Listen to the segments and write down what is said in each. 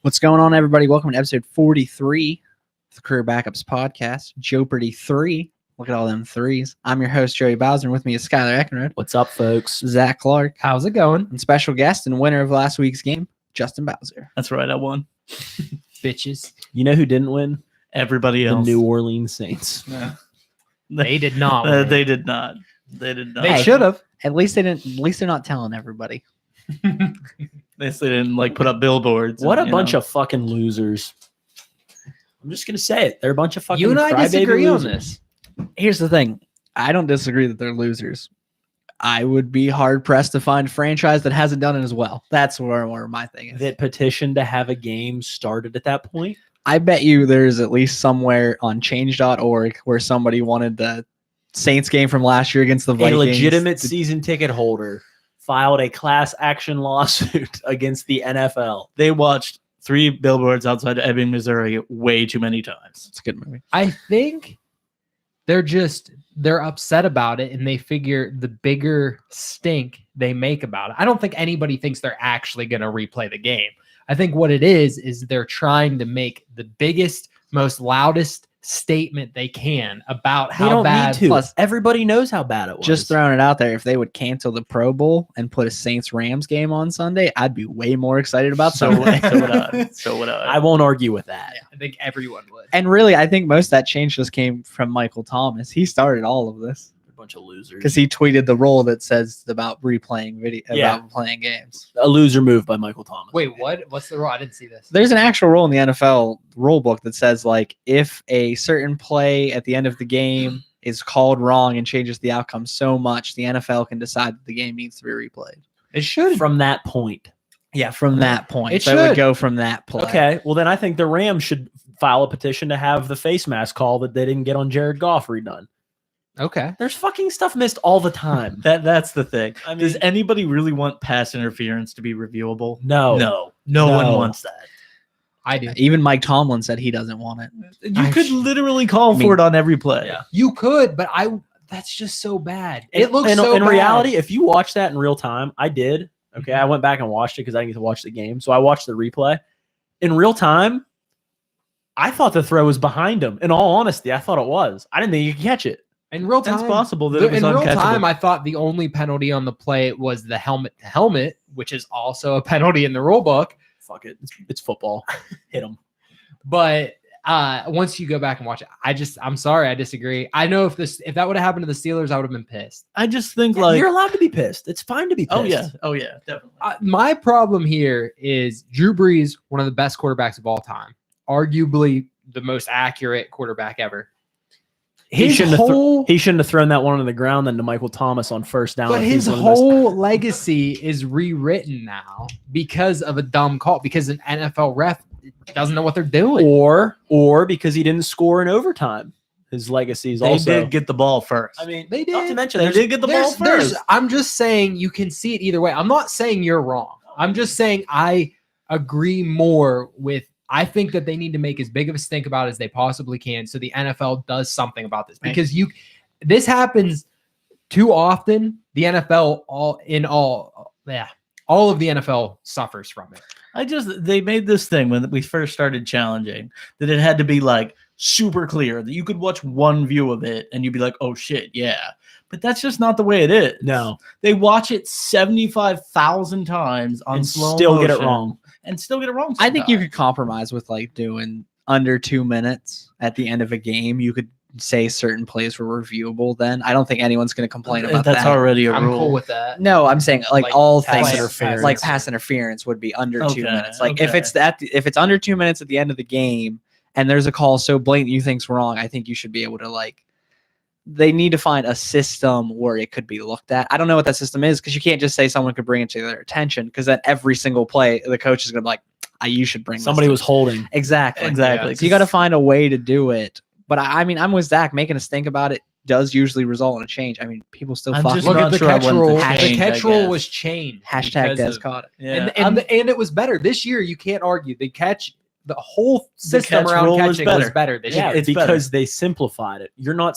What's going on, everybody? Welcome to episode 43 of the Career Backups Podcast, Joe-Pardy 3. Look at all them threes. I'm your host, Joey Bowser, and with me is Skylar Eckenrod. What's up, folks? Zach Clark. How's it going? And special guest and winner of last week's game, Justin Bowser. That's right, I won. Bitches. You know who didn't win? Everybody The else. New Orleans Saints. They did not win. They did not. They did not. They should have. At least they didn't. At least they're not telling everybody. They didn't put up billboards. What a bunch of fucking losers. I'm just gonna say it. They're a bunch of fucking You and I crybaby disagree on losers. this. Here's the thing. I don't disagree that they're losers. I would be hard-pressed to find a franchise that hasn't done it as well. That's where my thing is. That petition to have a game started at that point. I bet you there's at least somewhere on change.org where somebody wanted the Saints game from last year against the Vikings. A legitimate season ticket holder filed a class action lawsuit against the NFL. They watched 3 billboards outside of Ebbing, Missouri way too many times. It's a good movie. I think they're upset about it, and they figure the bigger stink they make about it. I don't think anybody thinks they're actually going to replay the game. I think what it is they're trying to make the biggest, most loudest statement they can about They how don't bad. need to. Plus, everybody knows how bad it was. Just throwing it out there, if they would cancel the Pro Bowl and put a Saints-Rams game on Sunday, I'd be way more excited about Sunday. So would I. I won't argue with that. I think everyone would. And really, I think most of that change just came from Michael Thomas. He started all of this A bunch of losers. because he tweeted the rule that says about replaying video, Yeah. about playing games. A loser move by Michael Thomas. Wait, what? What's the rule? I didn't see this. There's an actual rule in the NFL rule book that says if a certain play at the end of the game is called wrong and changes the outcome so much, the NFL can decide that the game needs to be replayed. It should. From that point. Yeah, from that point. It so it would should. go from that play. Okay, well then I think the Rams should file a petition to have the face mask call that they didn't get on Jared Goff redone. Okay. There's fucking stuff missed all the time. That's the thing. I mean, Does anybody really want pass interference to be reviewable? no. No one No. wants that. I do. Even Mike Tomlin said he doesn't want it. You could literally call for it on every play. Yeah. You could, but that's just so bad. It looks in, so in bad. reality, if you watch that in real time, I did. Okay, I went back and watched it because I didn't get to watch the game, so I watched the replay. In real time, I thought the throw was behind him. In all honesty, I thought it was. I didn't think you could catch it. In real time, It's possible that it was in real uncatchable. time, I thought the only penalty on the play was the helmet to helmet, which is also a penalty in the rule book. Fuck it, it's football. Hit him. But once you go back and watch it, I'm sorry, I disagree. I know if that would have happened to the Steelers, I would have been pissed. I just think You're allowed to be pissed. It's fine to be pissed. oh yeah, definitely. My problem here is Drew Brees, one of the best quarterbacks of all time, arguably the most accurate quarterback ever. He His shouldn't have thrown that one on the ground then to Michael Thomas on first down. But if his he's one of the best. whole legacy is rewritten now because of a dumb call, because an NFL ref doesn't know what they're doing. or because he didn't score in overtime. His legacy is They also. did get the ball first. I mean, They not to did. mention They did get the ball first. I'm just saying you can see it either way. I'm not saying you're wrong. I'm just saying I agree more with. I think that they need to make as big of a stink about it as they possibly can, so the NFL does something about this, because this happens too often. The NFL all of the NFL suffers from it. They made this thing when we first started challenging that it had to be super clear that you could watch one view of it and you'd be like, oh shit, yeah. But that's just not the way it is. No. They watch it 75,000 times on and slow still get it motion wrong. And still get it wrong. I think you sometimes. could compromise with doing under 2 minutes at the end of a game. You could say certain plays were reviewable then. I don't think anyone's going to complain about That's that. already a I'm rule. cool with that. No, I'm saying Like all pass things interference. like pass interference would be under 2 Okay, minutes. okay. If it's under 2 minutes at the end of the game and there's a call so blatant you think's wrong, I think you should be able to they need to find a system where it could be looked at. I don't know what that system is, because you can't just say someone could bring it to their attention, because then every single play the coach is going to be like, you should bring Somebody this was holding. exactly. Yeah. So you got to find a way to do it. But I'm with Zach. Making us think about it does usually result in a change. I mean, people still I'm fuck. just Look not at the sure I catch want rule. the The change, catch I rule guess. was changed. Hashtag because Des caught it. Yeah. And it was better this year. You can't argue. The whole system catch around rule was catching was better. better this It's year. because they simplified it. You're not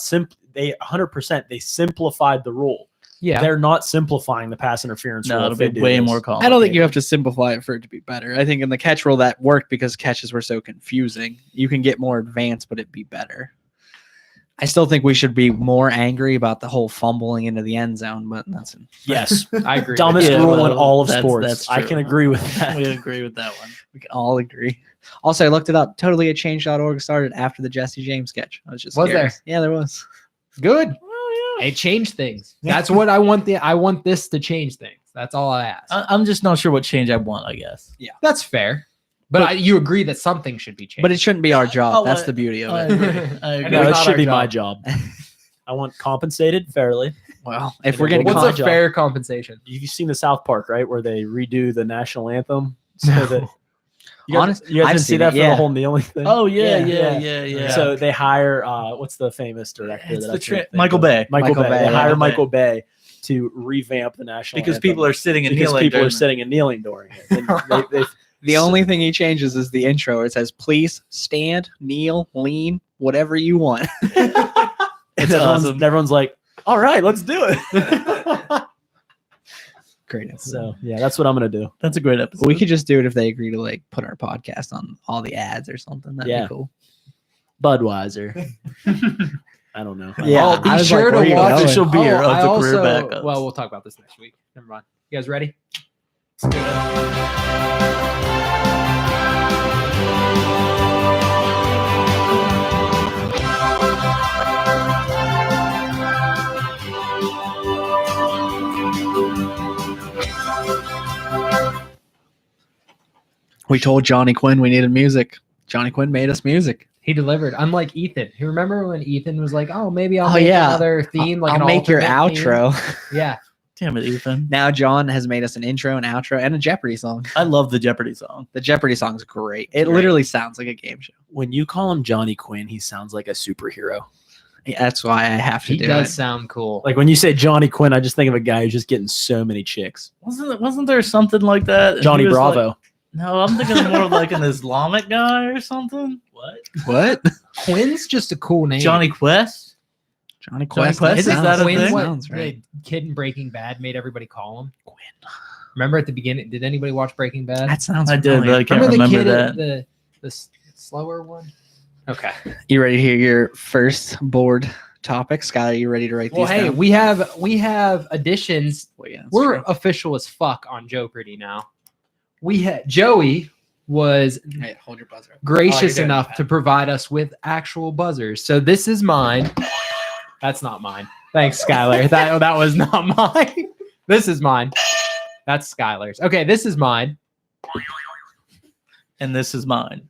they 100%. They simplified the rule. Yeah. They're not simplifying the pass interference rule. No, if it'll they be do way this. more I complicated. don't think you have to simplify it for it to be better. I think in the catch rule that worked because catches were so confusing. You can get more advanced, but it'd be better. I still think we should be more angry about the whole fumbling into the end zone, but that's Yes. I agree. Dumbest Yeah, rule in well, all of that's- sports. that's I true. can agree with that. We agree with that one. we can all agree. Also, I looked it up. Totally a Change.org started after the Jesse James sketch. I was just Was curious. Yeah, there was. Good. Oh It changed things. That's what I want. I want this to change things. That's all I ask. I'm just not sure what change I want. I guess. That's fair. But you agree that something should be changed. But it shouldn't be our job. Oh, That's I- the beauty of I it. agree. I agree. No, it's it not should our be job. my job. I want compensated fairly. Well, if Yeah, we're getting but what's my a job. fair compensation? You've seen the South Park, right, where they redo the national anthem? No. That you guys, Honest- you guys I've didn't see seen that it, for yeah. the whole kneeling thing. Oh yeah, Yeah. yeah. So they hire what's the famous director? It's that the I can't think Michael of? Bay. Michael Michael Bay. Bay, They yeah. hire Michael Michael Bay to revamp the national because anthem people are sitting and because kneeling. people are during sitting and kneeling during it. And they, The only thing he changes is the intro. Where it says, "Please stand, kneel, lean, whatever you want." It's everyone's, awesome. everyone's like, "All right, let's do it." Great. So yeah, that's what I'm gonna do. That's a great episode. We could just do it if they agree to like put our podcast on all the ads or something. That'd Yeah. be cool. Budweiser. I don't know. Yeah, Oh, I be was sure like, where to you watch going? Official beer of I the career also- backups. Well, we'll talk about this next week. Never mind. You guys ready? We told Johnny Quinn we needed music. Johnny Quinn made us music. He delivered. Unlike Ethan. You remember when Ethan was like, "Oh, maybe I'll Oh, make yeah. another theme, like I'll an make your alternate theme." outro. Yeah. Damn it, Ethan. Now John has made us an intro, an outro, and a Jeopardy song. I love the Jeopardy song. The Jeopardy song's great. It Great. literally sounds like a game show. When you call him Johnny Quinn, he sounds like a superhero. Yeah, that's why I have to He do does it. sound cool. Like when you say Johnny Quinn, I just think of a guy who's just getting so many chicks. Wasn't there something like that? And Johnny he was Bravo. like- no, I'm thinking more of like an Islamic guy or something. What? What? Quinn's just a cool name. Johnny Quest? Johnny Johnny Quest. Quest, that is sounds- that a Quinn thing? what Sounds right. the kid in Breaking Bad made everybody call him? Quinn. Remember at the beginning? Did anybody watch Breaking Bad? That sounds I did, familiar. but I can't remember the remember kid, that. the slower one? Okay. You ready to hear your first board topic? Skylar, you ready to write Well, these hey, down? we have additions. Well, yeah, that's We're true. official as fuck on Joe-Pardy now. We had Joey was Hey, hold your buzzer. gracious Oh, you're enough doing to provide us with actual buzzers. So this is mine. That's not mine. Thanks, Skylar. That was not mine. This is mine. That's Skylar's. Okay, this is mine. And this is mine.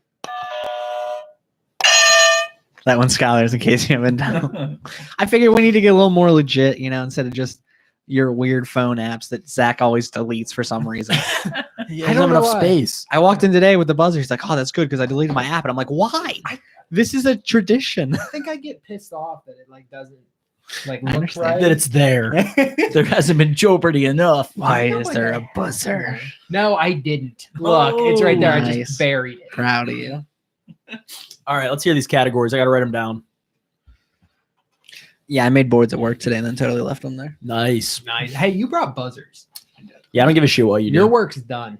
That one's Skylar's in case you haven't done. I figured we need to get a little more legit, instead of just your weird phone apps that Zach always deletes for some reason. He I doesn't don't have know enough why. space. I walked in today with the buzzer. He's like, "Oh, that's good because I deleted my app." And I'm like, "Why? This is a tradition." I think I get pissed off that it doesn't I look understand. right. That it's there. There hasn't been Jeopardy enough. Why No, is I there got- a buzzer? No, I didn't. Look, it's right there. I Nice. just buried it. Proud of you. All right, let's hear these categories. I got to write them down. Yeah, I made boards at work today and then totally left them there. Nice. Nice. Hey, you brought buzzers. Yeah, I don't give a shit what you Your do. work's done.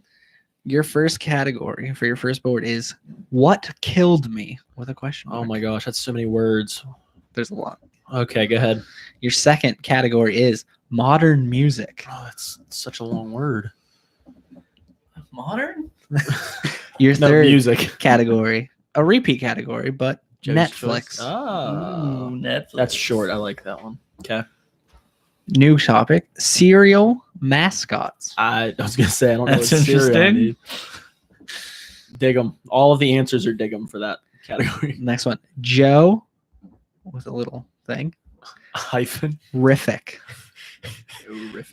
Your first category for your first board is "What killed me?" with a question Oh mark. my gosh, that's so many words. There's a lot. Okay, go ahead. Your second category is modern music. Oh, that's such a long word. Modern? Your No, third music. category, a repeat category, but Joe's Netflix. choice. Oh, Ooh, Netflix. that's short. I like that one. Okay. New topic: cereal mascots. I was gonna say I don't know. That's what cereal I interesting. need. Dig them. All of the answers are dig them for that category. Next one: Joe with a little thing. Hyphen. Rific.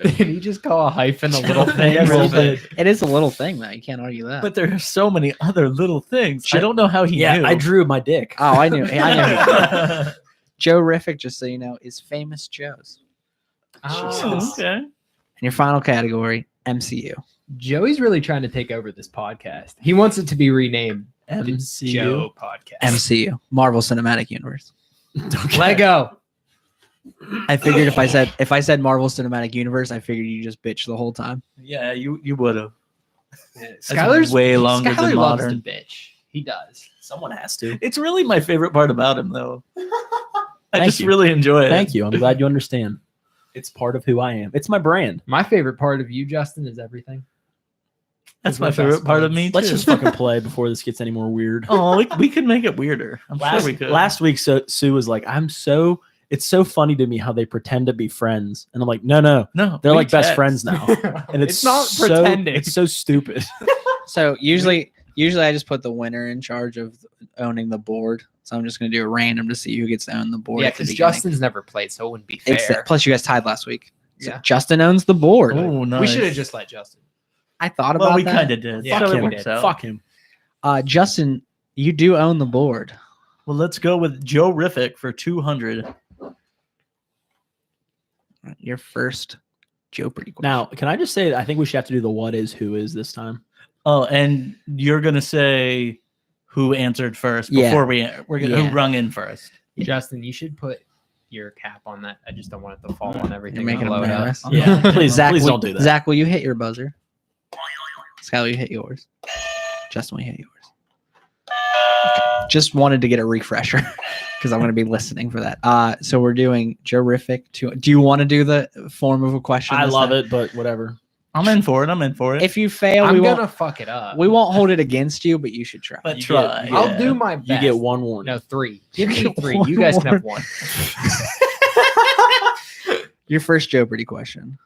Did he just call a hyphen a little thing? Yes, Real he big? did. It is a little thing though. You can't argue that. But there are so many other little things. I don't know how he Yeah, knew. I drew my dick. oh, I knew. I knew. Joe Rific, just so you know, is famous Joe's. Oh. Okay. And your final category: MCU. Joey's really trying to take over this podcast. He wants it to be renamed the MCU. Joe Podcast. MCU, Marvel Cinematic Universe. Okay. Lego. I figured if I said Marvel Cinematic Universe, I figured you just bitch the whole time. Yeah, you would have. Skylar's way longer than Skylar loves modern. to bitch. He does. Someone has to. It's really my favorite part about him, though. I Thank just you. really enjoy it. Thank you. I'm glad you understand. It's part of who I am. It's my brand. My favorite part of you, Justin, is everything. That's Those my are best favorite part of buds. me, Let's too. just fucking play before this gets any more weird. Oh, we could make it weirder. I'm sure we could. Last week, Sue was like, it's so funny to me how they pretend to be friends. And I'm like, no, no, they're we like best text. friends now. And it's not so, pretending. It's so stupid. So usually I just put the winner in charge of owning the board. So I'm just gonna do a random to see who gets to own the board. Yeah, at the because beginning. Justin's never played, so it wouldn't be It's fair. plus you guys tied last week. So Yeah. Justin owns the board. Oh, nice. We should have just let Justin. I thought Well, about we that. kind of did. Yeah, so we it works did. out. Fuck him. Justin, you do own the board. Well, let's go with Joe Riffick for 200. Your first Joe-Pardy question. Now, can I just say that I think we should have to do the what is, who is this time? Oh, and you're gonna say who answered first Yeah. before we're gonna Yeah. who rung in first. Justin, you should put your cap on that. I just don't want it to fall on everything. You're making and blow him it up. nervous. Yeah, please, Zach, please will, don't do that. Zach, will you hit your buzzer? Skylar, you hit yours. Justin, will you hit yours? Okay. Just wanted to get a refresher because I'm going to be listening for that. So we're doing Joe-Riffic. Do you want to do the form of a question? I this love time? it, but whatever. I'm in for it. If you fail, I'm we gonna fuck it up. won't hold it against you, but you should try. But You try. get- I'll yeah. do my best. You get one warning. No, 3. Give me get 3. one You guys can have one. Your first Joe-Pardy question.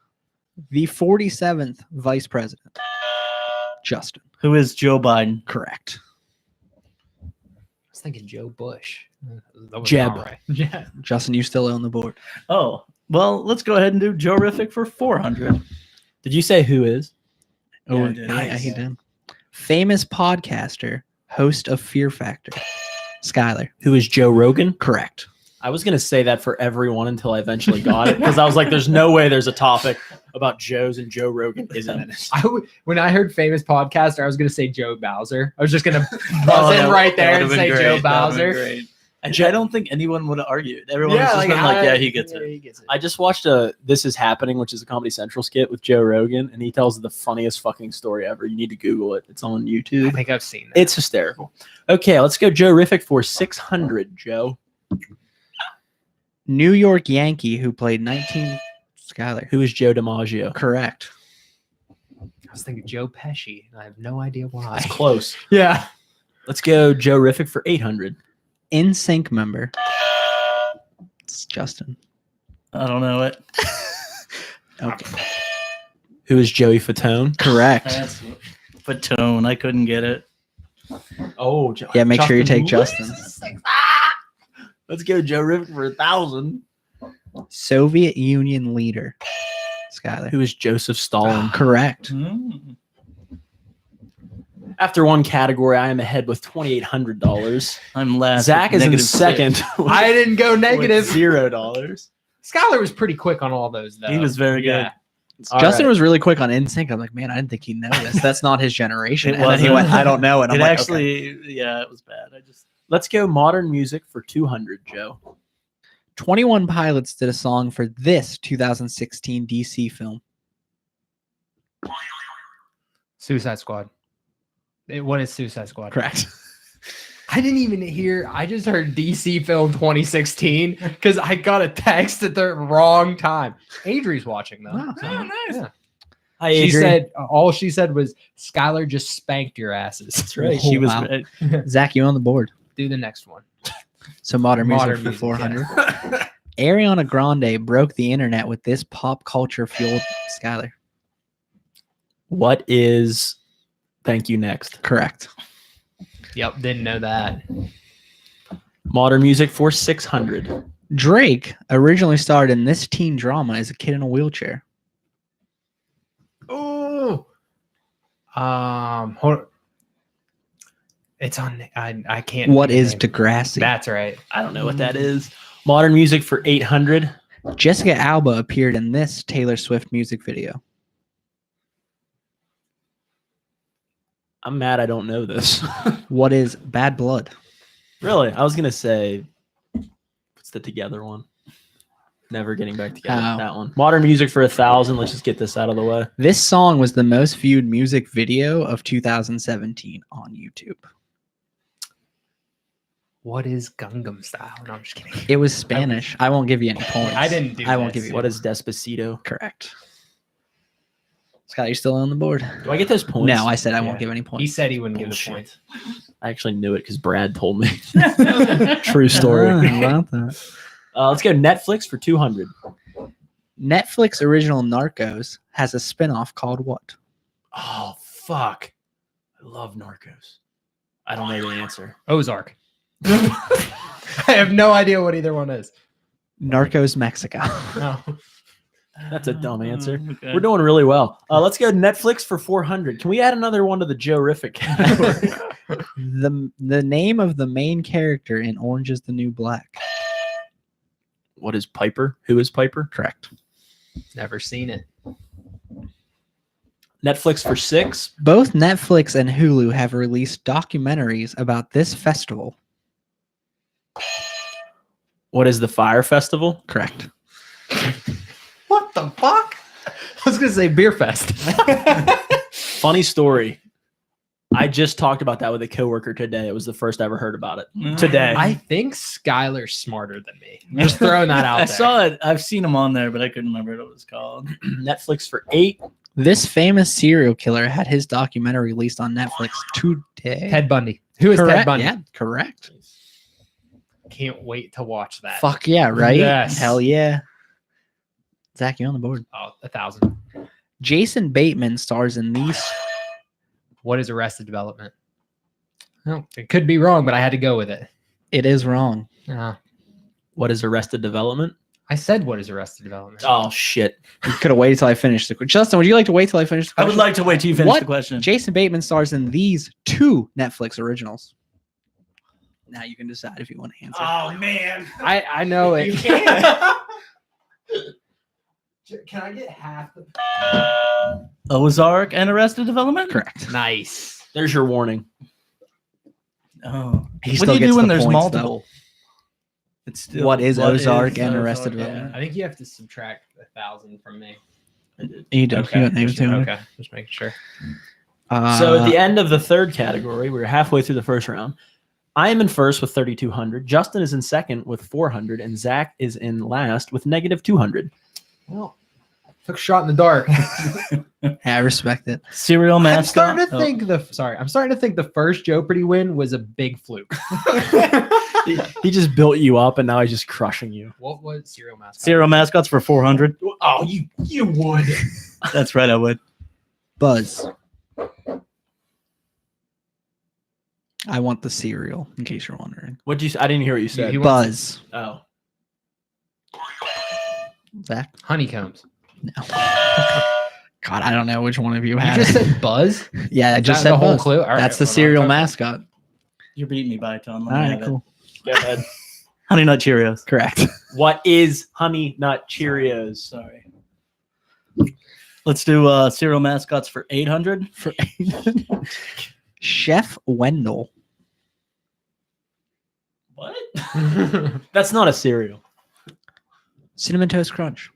The 47th Vice President, Justin. Who is Joe Biden? Correct. I was thinking Joe Bush. That was Jeb. not right. Yeah. Justin, you still own the board. Oh, well, let's go ahead and do Joe Riffick for 400. Did you say who is? Yeah, I Oh, did. yeah, he did. Famous podcaster, host of Fear Factor, Skylar. Who is Joe Rogan? Correct. I was going to say that for everyone until I eventually got it because I was like, there's no way there's a topic about Joe's and Joe Rogan isn't in it. When I heard famous podcaster, I was gonna say Joe Bowser. I was just gonna Oh, buzz in that- right that there would've and been say great. Joe That would've been Bowser. great. Actually, I don't think anyone would have argued. Everyone was just been I- like, yeah, he gets it. He gets it. I just watched a This Is Happening, which is a Comedy Central skit with Joe Rogan, and he tells the funniest fucking story ever. You need to Google it. It's on I YouTube. think I've seen that. It's hysterical. Okay, let's go Joe Riffick for 600, Joe. New York Yankee who played 19. Skylar. Who is Joe DiMaggio? Correct. I was thinking Joe Pesci, and I have no idea why. That's close. Yeah. Let's go Joe Riffick for 800. In Sync member. It's Justin. I don't know it. Okay. Who is Joey Fatone? Correct. That's Fatone. I couldn't get it. Oh, Yeah, make sure you Justin take Lewis? Justin. Let's go Joe Riffick for 1,000. Soviet Union leader. Skylar. Who is Joseph Stalin? Correct. Mm. After one category, I am ahead with $2,800. I'm last. Zach with is in -6. second. I didn't go negative. $0. Skylar was pretty quick on all those, though. He was very good. Yeah. All Justin right. was really quick on NSYNC. I'm like, man, I didn't think he'd know this. That's not his generation. It And then he wasn't. went, I don't know. And I'm It like, actually, yeah, it was bad. I just Let's go modern music for 200, Joe. 21 Pilots did a song for this 2016 DC film. Suicide Squad. What is Suicide Squad? Correct. I didn't even hear. I just heard DC film 2016 because I got a text at the wrong time. Adri's watching though. Wow. So, Oh, nice. yeah. Hi, She Adrian. said all she said was Skylar just spanked your asses. That's right. Oh, she was. wow. Zach, you on the board. Do the next one. So modern music Modern for music, 400. yeah. Ariana Grande broke the internet with this pop culture fueled Skylar. What is Thank You Next? Correct. Yep, didn't know that. Modern music for 600. Drake originally starred in this teen drama as a kid in a wheelchair. Oh, hold. It's on. I can't. What think of is the name. Degrassi? That's right. I don't know what that is. Modern music for 800. Jessica Alba appeared in this Taylor Swift music video. I'm mad I don't know this. What is Bad Blood? Really? I was going to say, what's the Together one? Never getting back together. Oh. That one. Modern Music for 1,000. Let's just get this out of the way. This song was the most viewed music video of 2017 on YouTube. What is Gangnam Style? No, I'm just kidding. It was Spanish. I won't give you any points. I didn't do I won't this. give you. What is Despacito? Correct. Scott, you're still on the board. Do I get those points? No, I said I won't Yeah. give any He points. said he wouldn't give the Bullshit. points. I actually knew it because Brad told me. True story. About that. Let's go Netflix for 200. Netflix original Narcos has a spinoff called what? Oh, fuck. I love Narcos. I don't know the answer. Ozark. I have no idea what either one is. Narcos Mexico. No. That's a dumb answer. Okay. We're doing really well. Let's go Netflix for 400. Can we add another one to the Joe-rific category? The name of the main character in Orange is the New Black. What is Piper? Who is Piper? Correct. Never seen it. Netflix for 6. Both Netflix and Hulu have released documentaries about this festival. What is the Fire Festival? Correct. What the fuck? I was gonna say Beer Fest. Funny story. I just talked about that with a coworker today. It was the first I ever heard about it. Today. I think Skylar's smarter than me. I'm just throwing that out I there. saw it. I've seen him on there, but I couldn't remember what it was called. Netflix for 8. This famous serial killer had his documentary released on Netflix today. Ted Bundy. Who is correct. Ted Bundy? Yeah, correct. Can't wait to watch that. Fuck yeah, right? Yes. Hell yeah. Zach, you on the board. Oh, 1,000. Jason Bateman stars in these. What is Arrested Development? No, it could be wrong, but I had to go with it. It is wrong. What is Arrested Development? I said, what is Arrested Development? Oh, shit. You could have waited till I finished the question. Justin, would you like to wait till I finish the I question? would like to wait till you finish What? the question. Jason Bateman stars in these 2 Netflix originals. Now you can decide if you want to answer. Oh man. I know it. Can I get half the Ozark and Arrested Development? Correct. Nice. There's your warning. Oh. He What still do you gets do when the there's points, multiple? It's still, What is Ozark and Arrested yeah. Development? I think you have to subtract 1,000 from me. You do. Okay. You got negative 200. Okay. Just making sure. So at the end of the third category, we're halfway through the first round. I am in first with 3,200. Justin is in second with 400. And Zach is in last with negative 200. Well, took a shot in the dark. I respect it. Cereal I'm mascot. starting to Oh. think the first Joe-Pardy win was a big fluke. He just built you up, and now he's just crushing you. What was Serial Mascot? Cereal mascots for 400. Oh, you would. That's right, I would. Buzz. I want the cereal, in case you're wondering. What do you? I didn't hear what you said. He wants- Buzz. Oh, Zach? Honeycombs. No. God, I don't know which one of you You had just it. said Buzz? Yeah, I Is just that said the whole Buzz. clue? All right, That's the well, cereal okay. mascot. You're beating me by a ton. All right, cool. go ahead. Honey Nut Cheerios. Correct. What is Honey Nut Cheerios? Sorry. Let's do cereal mascots for 800. For Chef Wendell. What? That's not a cereal. Cinnamon Toast Crunch.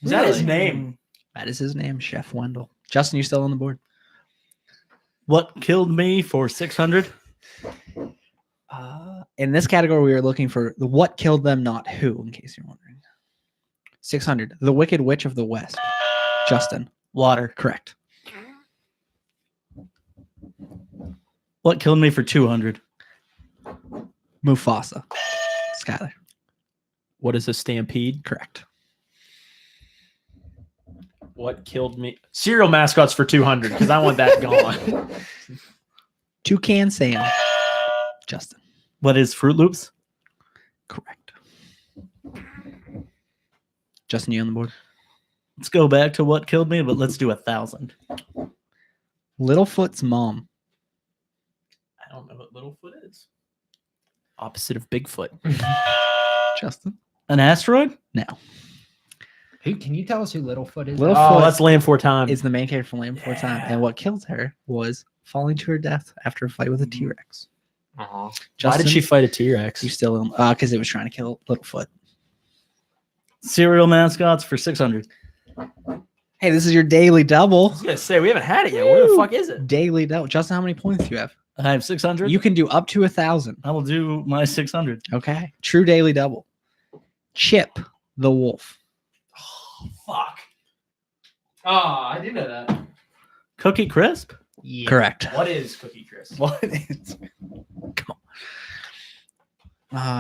Is that his Really? name? That is his name, Chef Wendell. Justin, you still on the board? What killed me for 600? In this category, we are looking for the what killed them, not who, in case you're wondering. 600. The Wicked Witch of the West. Justin. Water. Correct. What killed me for 200? Mufasa. Skylar. What is a stampede? Correct. What killed me? Cereal mascots for 200 because I want that gone. Toucan Sam. Justin. What is Fruit Loops? Correct. Justin, you on the board? Let's go back to what killed me, but let's do 1,000. Littlefoot's mom. I don't know what Littlefoot is. Opposite of Bigfoot. Justin. An asteroid? No. Who can you tell us who Littlefoot is? Littlefoot Oh, that's Land for Time. is the main character from Land Before Time. And what killed her was falling to her death after a fight with a T-Rex. Uh-huh. Why did she fight a T-Rex? You still because it was trying to kill Littlefoot. Cereal mascots for 600. Hey, this is your daily I double. was gonna say we haven't had it yet. Where the fuck is it? Daily double. Justin, how many points do you have? I have 600. You can do up to 1,000. I will do my 600. Okay. True daily double. Chip the wolf. Fuck. Oh, I did know that. Cookie Crisp? Yeah. Correct. What is Cookie Crisp? What is?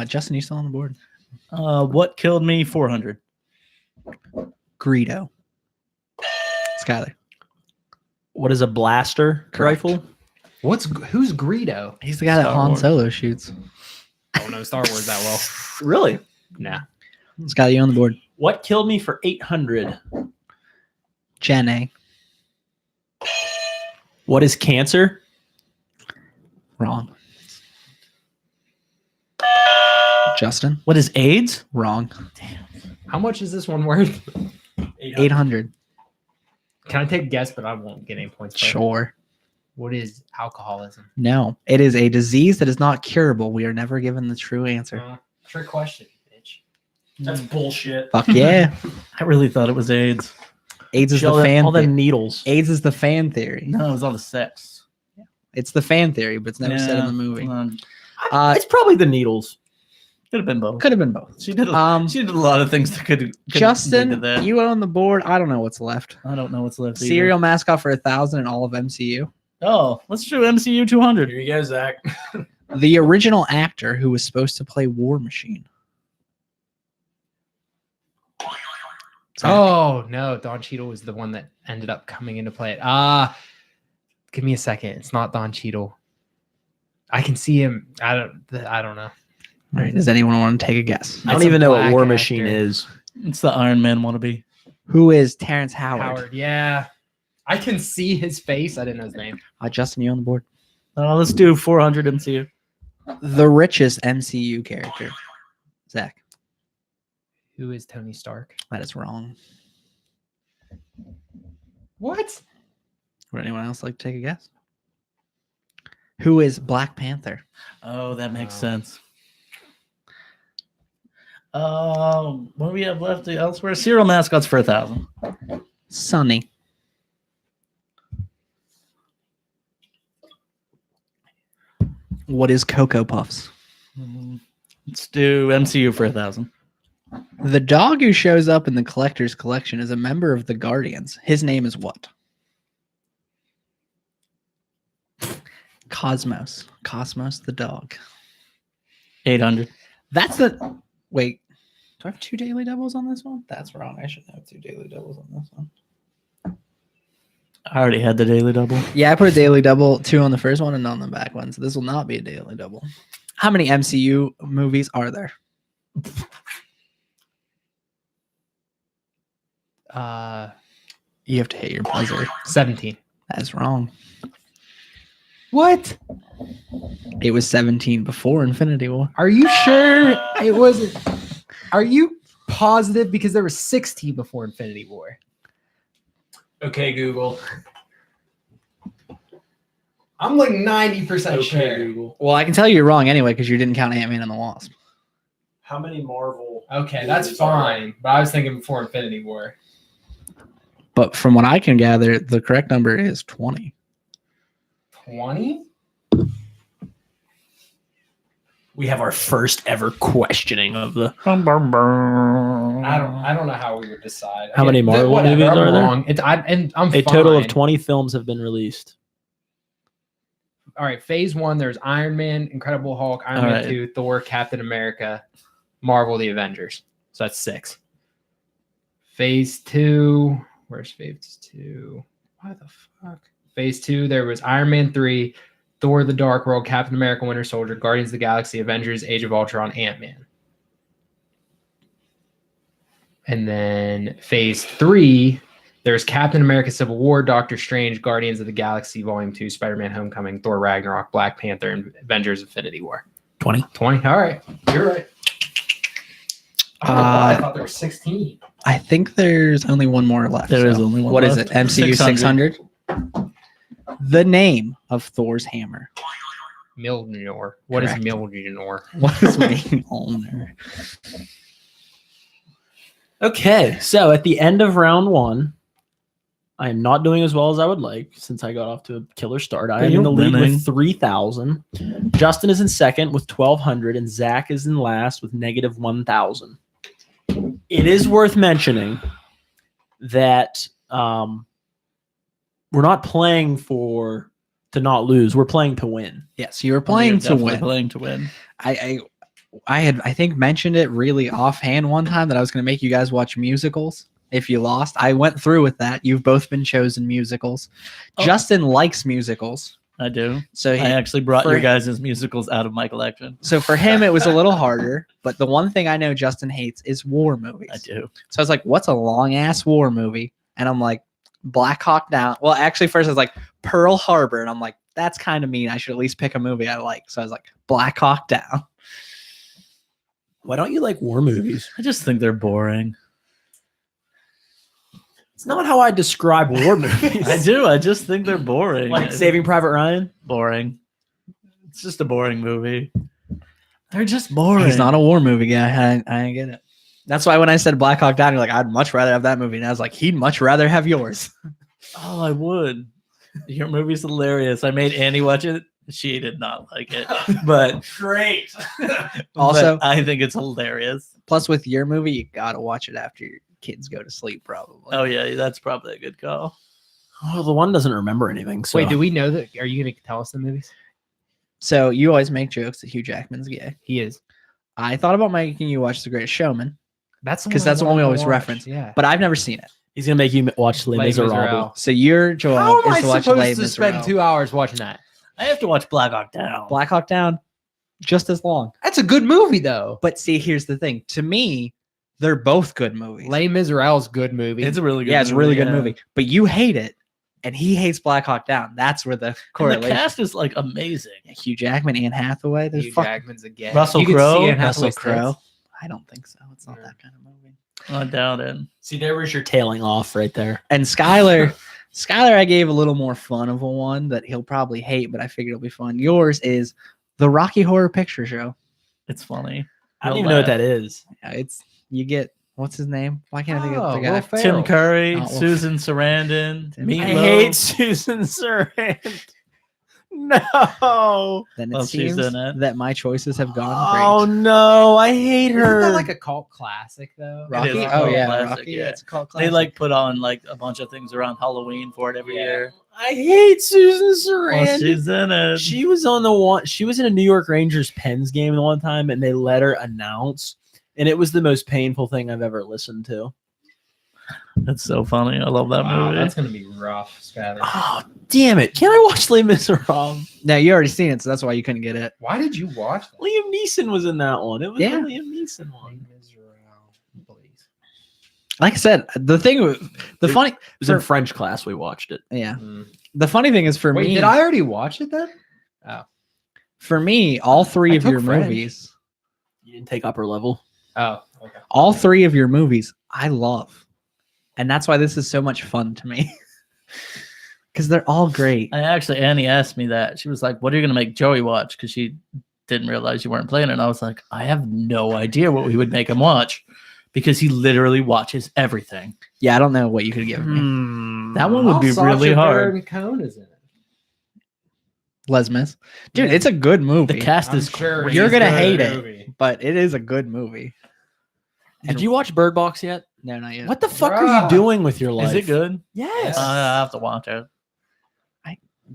Justin, you still on the board? What killed me? 400. Greedo. Skyler. What is a blaster Correct. rifle? Who's Greedo? He's the guy that Star Han Wars. Solo shoots. I don't know Star Wars that well. Really? Nah. Skyler, you on the board? What killed me for 800? Jen A. What is cancer? Wrong. Justin. What is AIDS? Wrong. How much is this one worth? 800. Can I take a guess, but I won't get any points for it. Sure. What is alcoholism? No. It is a disease that is not curable. We are never given the true answer. Trick question, bitch. That's bullshit. Fuck yeah. I really thought it was AIDS. AIDS is all the the, fan all the theory. needles. AIDS is the fan theory. No, it was all the sex. It's the fan theory, but it's never said in the movie. It's probably the needles. Could have been both. Could have been both. She did. She did a lot of things that could. Justin, that. you own the board. I don't know what's left. I don't know what's left. either. Serial mascot for 1,000 in all of MCU. Oh, let's do MCU 200. Here you go, Zach. The original actor who was supposed to play War Machine. Zach. Oh no, Don Cheadle was the one that ended up coming into play. Give me a second. It's not Don Cheadle. I can see him. I don't know. All right. Does anyone want to take a guess? I don't That's a even know what black War actor. Machine is. It's the Iron Man wannabe. Who is Terrence Howard? Howard. Yeah, I can see his face. I didn't know his name. Justin, you on the board? Let's do 400 MCU. The richest MCU character. Zach. Who is Tony Stark? That is wrong. What? Would anyone else like to take a guess? Who is Black Panther? Oh, that makes Wow. sense. What do we have left elsewhere? Serial mascots for 1,000. Sunny. What is Cocoa Puffs? Let's do MCU for 1,000. The dog who shows up in the collector's collection is a member of the Guardians. His name is what? Cosmos. Cosmos the dog. 800. That's the... Wait. Do I have 2 daily doubles on this one? That's wrong. I should have 2 daily doubles on this one. I already had the daily double. Yeah, I put a daily double, 2 on the first one and none on the back one. So this will not be a daily double. How many MCU movies are there? You have to hit your buzzer. 17. That's wrong. What? It was 17 before Infinity War. Are you sure it wasn't? Are you positive? Because there was 16 before Infinity War. Okay, Google. I'm like 90% sure. Google. Well, I can tell you you're wrong anyway because you didn't count Ant-Man and the Wasp. How many Marvel? Okay, that's fine. But I was thinking before Infinity War. But from what I can gather, the correct number is 20. 20? We have our first ever questioning of the. I don't know how we would decide. How many Marvel whatever, movies I'm are there? wrong. I'm A total of fine. 20 films have been released. All right, phase 1, there's Iron Man, Incredible Hulk, Iron All Man right. 2, Thor, Captain America, Marvel, the Avengers. So that's 6. Phase 2, where's phase 2? Why the fuck? Phase 2, there was Iron Man 3, Thor, the Dark World, Captain America, Winter Soldier, Guardians of the Galaxy, Avengers, Age of Ultron, Ant-Man. And then phase 3, there's Captain America Civil War, Doctor Strange, Guardians of the Galaxy Volume 2, Spider-Man Homecoming, Thor Ragnarok, Black Panther, and Avengers Infinity War. 20. 20? All right. You're right. I don't know why I thought there were 16. I think there's only one more left. There is only one What is left. it? MCU 600? The name of Thor's hammer. Mjolnir. What is Correct. Mjolnir? What is Mjolnir? Okay, so at the end of round 1, I am not doing as well as I would like since I got off to a killer start. I But am in you're the lead winning. with 3,000. Justin is in second with 1,200, and Zach is in last with negative 1,000. It is worth mentioning that we're not playing to not lose. We're playing to win. Yes, you were You're playing to definitely win. Playing to win. I had I think mentioned it really offhand one time that I was going to make you guys watch musicals if you lost. I went through with that. You've both been chosen musicals. Oh. Justin likes musicals, I do. so I actually brought for- your guys' musicals out of my collection. so for him it was a little harder. But the one thing I know Justin hates is war movies. I do. So I was like, "What's a long ass war movie?" And I'm like, "Black Hawk Down." Well, actually, first I was like Pearl Harbor, and I'm like, "That's kind of mean. I should at least pick a movie I like." So I was like, Black Hawk Down. Why don't you like war movies? I just think they're boring. It's not how I describe war movies. I do. I just think they're boring. Like Saving Private Ryan. Boring. It's just a boring movie. They're just boring. He's not a war movie guy. I get it. That's why when I said Black Hawk Down, you're like, I'd much rather have that movie. And I was like, he'd much rather have yours. Oh, I would. Your movie's hilarious. I made Annie watch it. She did not like it, but Great. Also- but I think it's hilarious. Plus, with your movie, you gotta watch it after your kids go to sleep, probably. Oh yeah, that's probably a good call. Well, the one doesn't remember anything. So. Wait, do we know that? Are you going to tell us the movies? So you always make jokes that Hugh Jackman's gay. He is. I thought about making you watch The Greatest Showman, That's 'Cause I that's the one we wanted to always watch. reference. Yeah. but I've never seen it. He's gonna make you watch Les Les Miserables. Miserables. So your How job am I is to watch supposed Les to spend Miserables. 2 hours watching that? I have to watch Black Hawk Down. Black Hawk Down, just as long. That's a good movie, though. But see, here's the thing. To me, they're both good movies. Les Miserables, good movie. It's a really good. Yeah, it's a really good yeah. movie. But you hate it, and he hates Black Hawk Down. That's where the And the correlation. cast is like amazing. Yeah, Hugh Jackman, Anne Hathaway. There's Hugh fuck Jackman's a gay. Russell You can Crowe? see Anne Russell Hathaway's Crowe. tits. I don't think so. It's not Yeah. that kind of movie. I doubt it. See, there was your tailing off right there. And Skylar, I gave a little more fun of a one that he'll probably hate, but I figured it'll be fun. Yours is the Rocky Horror Picture Show. It's funny. I don't You'll even know what laugh. that is. Yeah, it's you get what's his name? Why can't I think of the Oh, guy? Will Tim Ferrell. Curry, Oh, well, Susan Sarandon, Tim- Meatloaf. I hate Susan Sarandon. No. Then it Well, she's seems in it. that my choices have gone Oh no, I hate Isn't her. that like a cult classic, though? great. Rocky. is a Oh cult yeah, classic, Rocky. yeah. It's called They classic. like put on like a bunch of things around Halloween for it every Yeah. year. I hate Susan Well, Sarandon. she's in it. She was on the one. She was in a New York Rangers Pens game the one time, and they let her announce, and it was the most painful thing I've ever listened to. That's so funny. I love that Wow, movie. that's gonna be rough, Skyler. Oh damn it! Can I watch Les Miserables? No, you already seen it, so that's why you couldn't get it. Why did you watch that? Liam Neeson was in that one. It was Yeah. the Liam Neeson one. Please. Like I said, the thing, the It- funny, It was in for- French class. We watched it. yeah. The funny thing is for Wait, me, did I already watch it then? for me, all three I of your took French. movies, You didn't take upper level. Oh, okay. all three of your movies, I love, and that's why this is so much fun to me. Because they're all great. Annie asked me that. She was like, "What are you going to make Joey watch?" Because she didn't realize you weren't playing it. And I was like, "I have no idea what we would make him watch," because he literally watches everything. Yeah, I don't know what you could give me. Hmm. That one would be really hard. Cone is in it. Les Mis, dude, it's a good movie. The cast I'm is sure crazy. You're gonna it's a hate good it. movie. but it is a good movie. Did you watch Bird Box yet? No, not yet. What the fuck are Bruh. you doing with your life? Is it good? Yes. I have to watch it.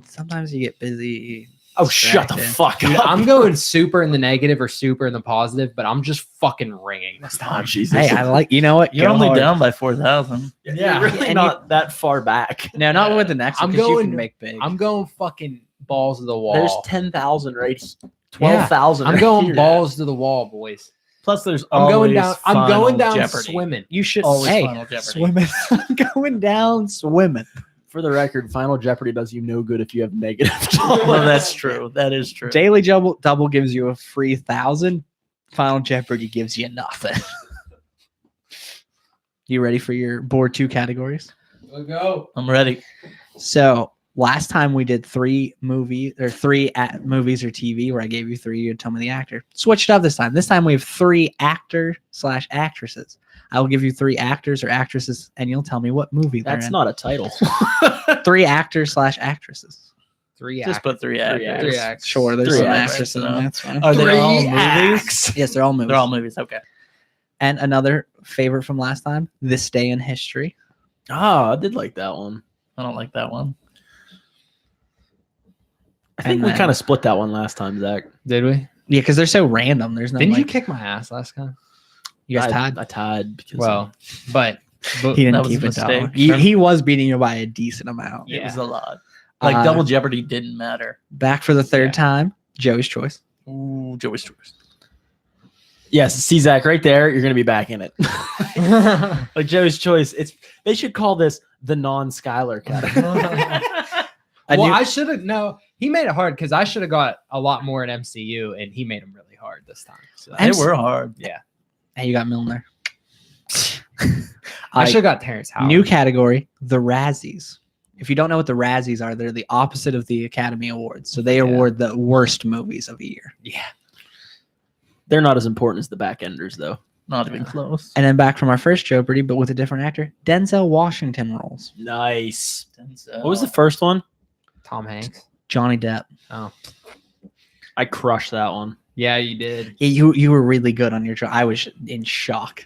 Sometimes you get busy. Oh, shut the distracted. fuck Dude, up. I'm going super in the negative or super in the positive, but I'm just fucking ringing this Oh, time. Jesus. Hey, I like. You know what? You're Go only hard. down by 4,000. Yeah, You're really and not that far back. No, not with the next one. I'm 'Cause you going- can make big. I'm going fucking balls to the wall. There's 10,000 right here. 12,000. I'm right going here. balls to the wall, boys. Plus, there's I'm going always down. I'm Final going down Jeopardy. swimming. You should. Always Hey, Final Jeopardy. swimming. I'm going down swimming. For the record, Final Jeopardy does you no good if you have negative Well, that's true. That is true. Daily double gives you a free 1,000. Final Jeopardy gives you nothing. You ready for your board 2 categories? We'll go. I'm ready. So Last time we did 3 movies or TV where I gave you 3, you'd tell me the actor. Switch it up this time. This time we have 3 actor/actresses. I will give you 3 actors or actresses, and you'll tell me what movie they're That's in. not a title. 3 actors/actresses. 3 Just put 3 actors. 3 acts. Sure, there's 3 some actors, actresses in no. there. That's fine. Are they 3 all movies? acts. Yes, they're all movies. They're all movies. Okay. And another favorite from last time, This Day in History. Oh, I did like that one. I don't like that one. I think And we then- kind of split that one last time, Zach. Did we? Yeah, because they're so random. There's no. Didn't you like, kick my ass last time? you guys I- tied? I tied because Well, but He didn't That was keep a it down. mistake. He was beating you by a decent amount. It was Yeah. a lot. Like Uh, Double Jeopardy didn't matter. Back for the 3rd Yeah. time, Joey's choice. Ooh, Joey's choice. yes, see Zach right there. You're gonna be back in it. Like Joe's choice. They should call this the non-Skylar category. I should have. No, he made it hard because I should have got a lot more at MCU, and he made them really hard this time. So They were hard. Hey, you got Milner. I should have got Terrence Howard. New category, the Razzies. If you don't know what the Razzies are, they're the opposite of the Academy Awards. So they award the worst movies of a year. Yeah. They're not as important as the backenders, though. Not even close. And then back from our first Jeopardy, but with a different actor, Denzel Washington roles. Nice. Denzel. What was the first one? Tom Hanks. Johnny Depp. I crushed that one. Yeah, you did. Yeah, you were really good on your choice. I was in shock.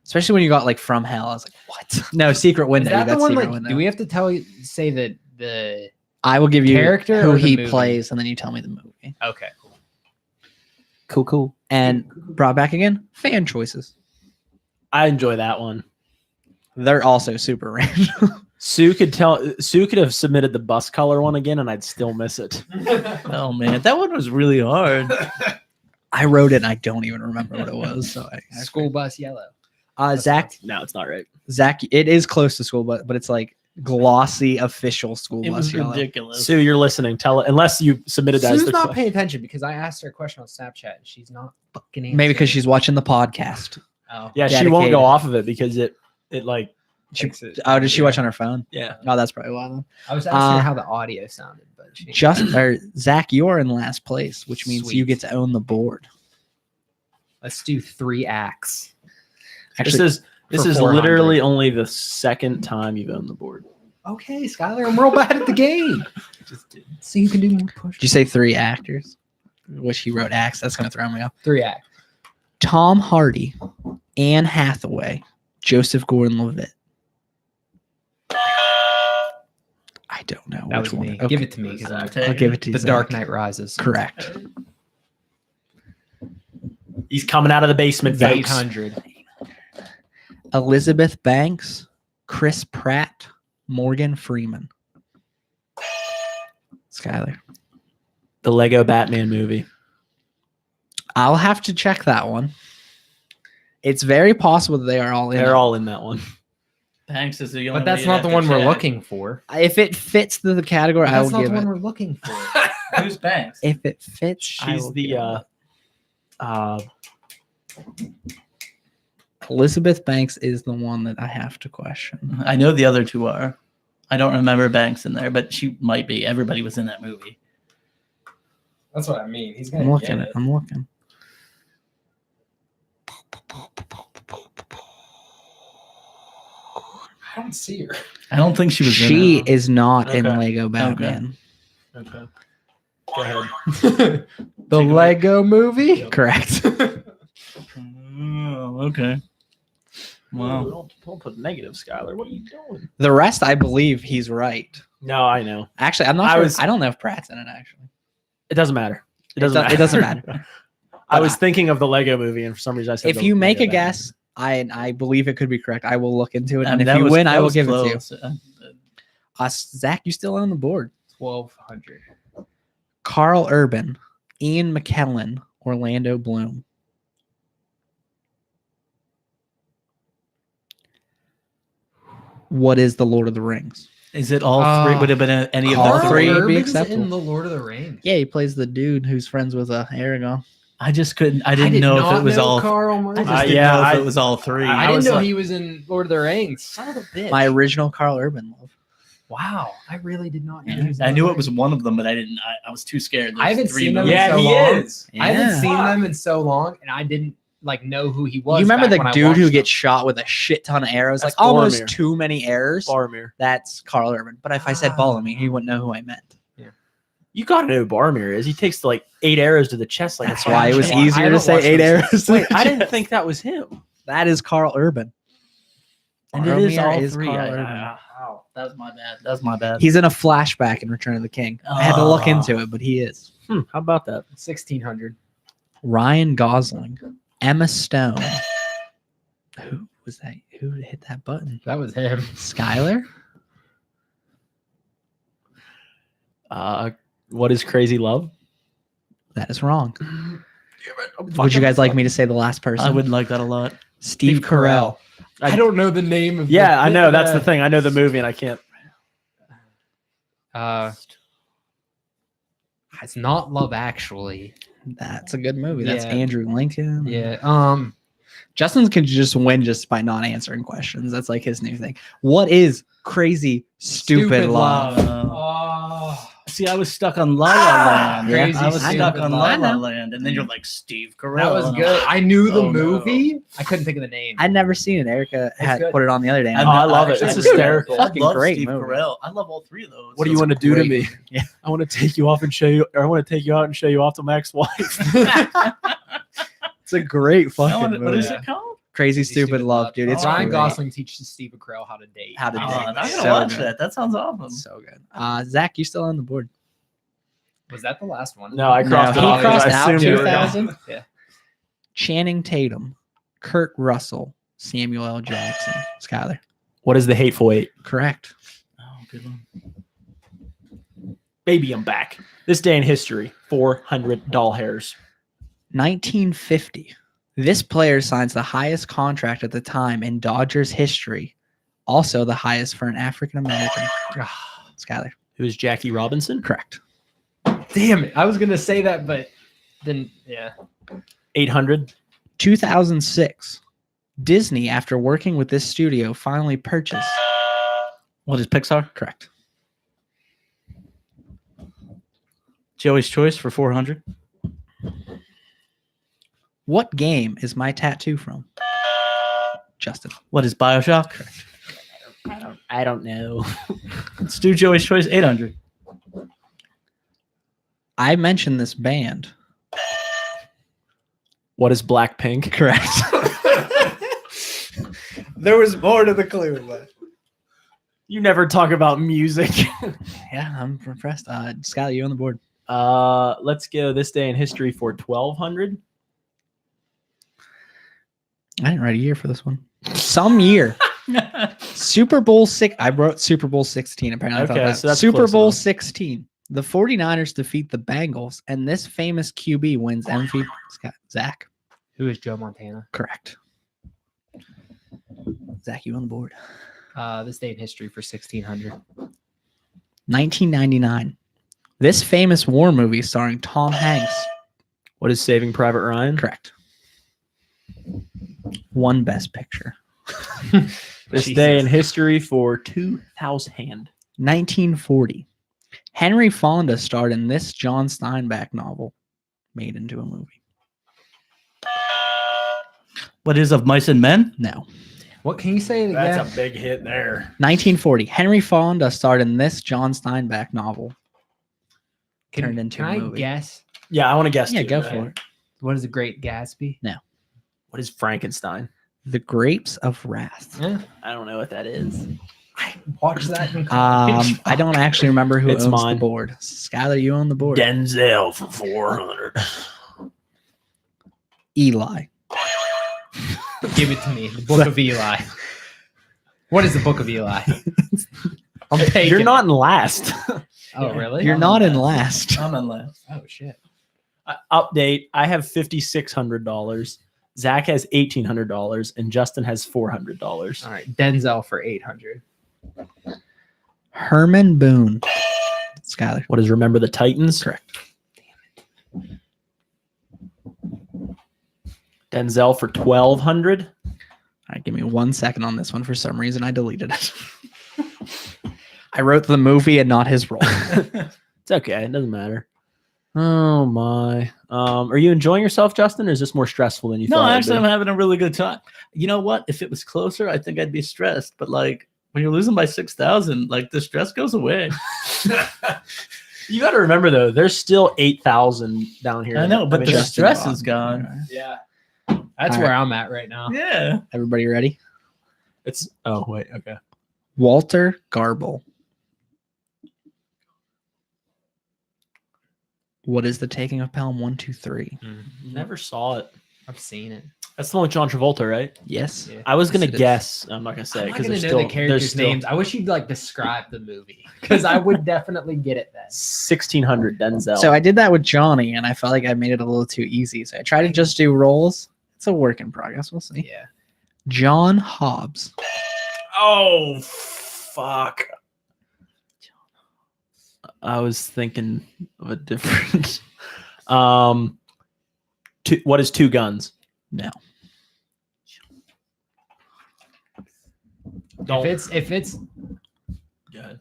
Especially when you got like From Hell. I was like, what? No, Secret Is Window. that the That's one? Secret Like, Window. do we have to say that the? I will give you character who or the he movie? plays, and then you tell me the movie. Okay, cool. Cool. And brought back again, fan choices. I enjoy that one. They're also super random. Sue could have submitted the bus color one again, and I'd still miss it. Oh man, that one was really hard. I wrote it, and I don't even remember what it was. So School bus yellow. Zach, No, it's not right. it is close to school, but it's like glossy official school It bus was yellow. ridiculous. Sue, you're listening. Tell it unless you submitted that. as Sue's the not que- paying attention because I asked her a question on Snapchat and she's not fucking answering. Maybe because she's watching the podcast. Oh, Yeah, she won't dedicated. go off of it because it like takes it- Oh, did she watch on her phone? yeah. Oh, that's probably why. Then. I was asking her how the audio sounded, but she Zach, you are in last place, which means you Sweet. get to own the board. Let's do 3 acts. Actually, This for is 400. literally only the second time you've owned the board. Okay, Skylar, I'm real bad at the game. So you can do more push. did you say 3 actors? Which he wrote acts. That's gonna throw me off. 3 acts. Tom Hardy, Anne Hathaway, Joseph Gordon-Levitt. I don't know. That which was one. me. Okay. Give it to me because I'll give it to you. The Dark Zach. Knight Rises. Correct. He's coming out of the basement, folks. 800. Elizabeth Banks, Chris Pratt, Morgan Freeman. Skylar. The Lego Batman movie. I'll have to check that one. It's very possible that they are all in. They're it. all in that one. Banks is the only. But that's way not you'd the have one to we're check. looking for. If it fits the category, I will That's not give the one it. we're looking for. Who's Banks? If it fits, I She's will the give it. Elizabeth Banks is the one that I have to question. I know the other 2 are. I don't remember Banks in there, but she might be. Everybody was in that movie. That's what I mean. He's I'm looking. I'm looking. I don't see her. I don't think she was. She in it. is not in Okay. Lego Batman. Okay. Go ahead. The Lego movie? Correct. Oh, okay. Wow. Don't put negative, Skylar. What are you doing? The rest, I believe he's right. No, I know. Actually, I'm not I sure. was- I don't know if Pratt's in it. Actually, It doesn't matter. It doesn't matter. It doesn't matter. I was thinking of the Lego movie, and for some reason I said. If the you make Lego a guess, I believe it could be correct. I will look into it, I and mean, if that you was- win, that I will was give it to you. close. Zach, you still own the board. 1,200. Carl Urban, Ian McKellen, Orlando Bloom. What is the Lord of the Rings? Is it all 3? Would it have been any of all the three 3? would be Urban's acceptable. in The Lord of the Rings. Yeah, he plays the dude who's friends with Aragorn. I just couldn't. I didn't know if it was all. Carl I Urban. just didn't yeah, know if I- it was all 3. I I didn't was know like- he was in Lord of the Rings. Son of a bitch. My original Carl Urban love. Wow, I really did not know. Yeah. he was I knew in it was one of them, but I didn't. I was too scared. I haven't There's three seen them movies. in so long. I haven't Yeah. seen them in so long, and I didn't like know who he was. You remember back the when I dude who watched gets them. shot with a shit ton of arrows? That's Like almost Boromir. too many errors. Boromir. That's Carl Urban. But if I said Boromir, he wouldn't know who I meant. You gotta know who Boromir is. He takes like 8 arrows to the chest. Like That's a why it was punch. easier to haven't say watched 8 them arrows. Wait, I didn't think that was him. That is Carl Urban. And it is Boromir all is three. Carl I- Urban. wow, that was my bad. That was my bad. He's in a flashback in Return of the King. I had to look into it, but he is. How about that? 1600. Ryan Gosling, Emma Stone. Who was that? Who hit that button? That was him. Skylar? What is Crazy Love? That is wrong. Would you guys like me to say the last person? I would like that a lot. Steve Carell. I don't know the name of. Yeah, I know. That's the thing. I know the movie, and I can't. It's not Love Actually. That's a good movie. That's Yeah. Andrew Lincoln. Yeah. Justin can just win just by not answering questions. That's like his new thing. What is Crazy Stupid, Love? Oh, See, I was stuck on La La Land. Crazy I was stuck Stupid on Love. La La Land, and then you're like Steve Carell. that was and I'm good. like, I knew the Oh, no. movie. I couldn't think of the name. I'd never seen it. Erica had good. put it on the other day. I've Oh, I not- love it. actually It's never- hysterical. I Fucking love great Steve movie. Carell. I love all three of those. What do So you it's want to do to great. me? Yeah. I want to take you off and show you, or I want to take you out and show you off to my ex-wife. It's a great I fucking wanna- what movie. is it called? Crazy Stupid Love, dude. It's Ryan great. Gosling teaches Steve Carell how to date. How to Oh, date. I'm gonna So watch good. that. That sounds awesome. So good. Zach, you still on the board? Was that the last one? No, I crossed No, it he off. 'cause crossed I out assumed you were 2000. Yeah. Channing Tatum, Kurt Russell, Samuel L. Jackson, Skyler. What is the Hateful Eight? Correct. Oh, good one. Baby, I'm back. This day in history, 400 doll hairs. 1950. This player signs the highest contract at the time in Dodgers history. Also the highest for an African American. Skyler. Who is Jackie Robinson? Correct. Damn it. I was going to say that, but then, yeah. 800. 2006. Disney, after working with this studio, finally purchased. What is Pixar? Correct. Joey's Choice for 400. What game is my tattoo from? Justin. What is Bioshock? I don't know. Let's do Joey's Choice 800. I mentioned this band. What is Blackpink? Correct. There was more to the clue, but You never talk about music. yeah, I'm impressed. Skyler, you on the board. Let's go this day in history for 1200. I didn't write a year for this one. Some year. Super Bowl 6. I wrote Super Bowl 16. Apparently, I thought Okay, that. so that's Super close Bowl enough. 16. The 49ers defeat the Bengals, and this famous QB wins MVP. Zach. Who is Joe Montana? Correct. Zach, you on the board. This day in history for 1600. 1999. This famous war movie starring Tom Hanks. What is Saving Private Ryan? Correct. One Best Picture. This day in history for 2000. 1940. Henry Fonda starred in this John Steinbeck novel made into a movie. What is Of Mice and Men? No. What can you say it again? That's a big hit there. 1940. Henry Fonda starred in this John Steinbeck novel. Can, turned into can a I movie. guess? Yeah, I want to guess. Yeah, too. go for it. What is The Great Gatsby? What is Frankenstein? The Grapes of Wrath. Yeah. I don't know what that is. I watched that in college. I don't actually remember who It's owns mine. the board. Skylar, you own the board. Denzel for 400. Eli. Give it to me. The Book of Eli. What is the Book of Eli? I'm taking You're not it. in last. Oh, really? You're not in last. I'm in last. Oh, shit. Update. I have $5,600. Zach has $1,800 and Justin has $400. All right. Denzel for 800. Herman Boone. Skylar. What is Remember the Titans? Correct. Denzel for 1,200. All right, give me 1 second on this one. For some reason, I deleted it. I wrote the movie and not his role. It's okay. It doesn't matter. Oh my. Are you enjoying yourself, Justin, or is this more stressful than you No, thought? actually, it'd I'm having a really good time. You know what? If it was closer, I think I'd be stressed. But like when you're losing by 6,000, like the stress goes away. be? You got to remember though, there's still 8,000 down here. I know, but the Justin stress Bach. is gone. Yeah. That's All where right. I'm at right now. Yeah. Everybody ready? It's oh wait, okay. Walter Garble. What is the Taking of Pelham 1, 2, 3? Never saw it. I've seen it. That's the one with John Travolta, right? Yes. Yeah. I was gonna Yes, it is. guess. I'm not gonna say I'm not because gonna there's know still the characters' names. I wish you'd like describe the movie because I would definitely get it then. 1600 Denzel. So I did that with Johnny, and I felt like I made it a little too easy. So I tried to just do roles. It's a work in progress. We'll see. Yeah. John Hobbs. oh fuck. I was thinking of a different. What is Two Guns? No. If it's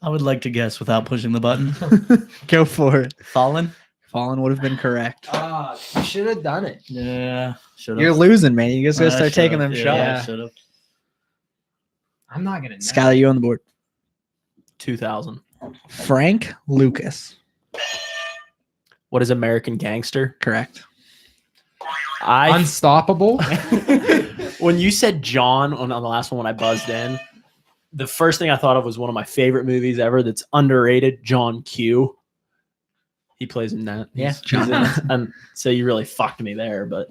I would like to guess without pushing the button. Go for it. Fallen? Fallen would have been correct. you should have done it. Yeah. Should You're losing, man. You just gotta start taking them yeah. shots. Should have. I'm not gonna know. Skylar, you on the board. 2000. Frank Lucas. What is American Gangster? Correct. Unstoppable. When you said John on the last one when I buzzed in, the first thing I thought of was one of my favorite movies ever that's underrated, John Q. He plays in that. Yeah, He's John. in it. And so you really fucked me there, but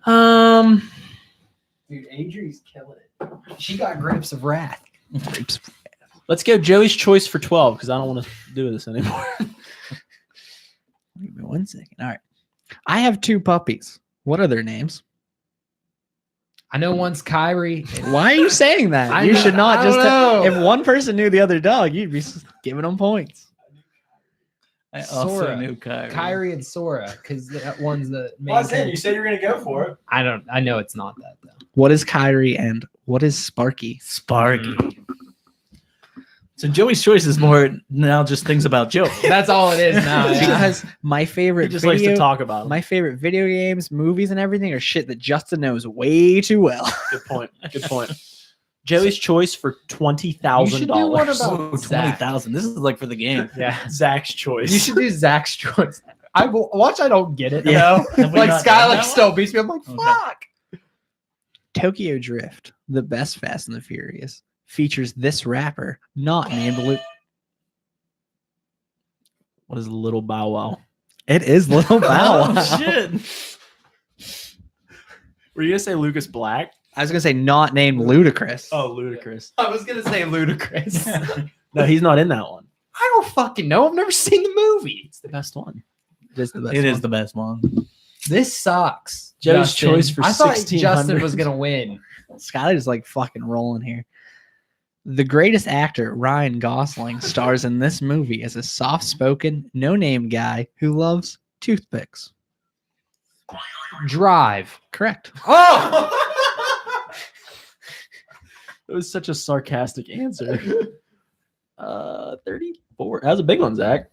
Dude, Adri's killing it. She got grapes of wrath. let's go Joey's choice for 12 because I don't want to do this anymore. Give me 1 second. All right. I have 2 puppies. What are their names? I know one's Kyrie. Why are you saying that? I You know- should not I just. don't know. If one person knew the other dog, you'd be giving them points. I also Sora. knew Kyrie. Kyrie and Sora, because that one's the main. character. said you were gonna go for it. I know it's not that though. What is Kyrie and what is Sparky? Sparky. So Joey's choice is more now just things about Joe. That's all it is now. Yeah. Because my He favorite just likes video, to talk about them. my favorite video games, movies, and everything are shit that Justin knows way too well. Good point. Good point. Joey's choice for $20,000. You should do one about- Oh, 20,000. This is like for the game. Yeah. Zach's choice. You should do Zach's choice. I watch. I don't get it. Yeah. You know? Have we Like not done Skylar that still one? beats me. I'm like, Okay. fuck. Tokyo Drift, the best Fast and the Furious, features this rapper not named Luke. What is Little Bow Wow? It is Little Bow Wow. Oh, shit. Were you gonna say Lucas Black? I was gonna say not named Ludacris. Oh, Ludacris. I was gonna say Ludacris. No, he's not in that one. I don't fucking know. I've never seen the movie. It's the best one. It is the best. It is one. the best one. This sucks. Joe's Justin. choice for I thought 1600. Justin was gonna win. Skylar's like fucking rolling here. The greatest actor, Ryan Gosling, stars in this movie as a soft-spoken, no-name guy who loves toothpicks. Drive. Correct. Oh. It was such a sarcastic answer. 34. That was a big one, Zach.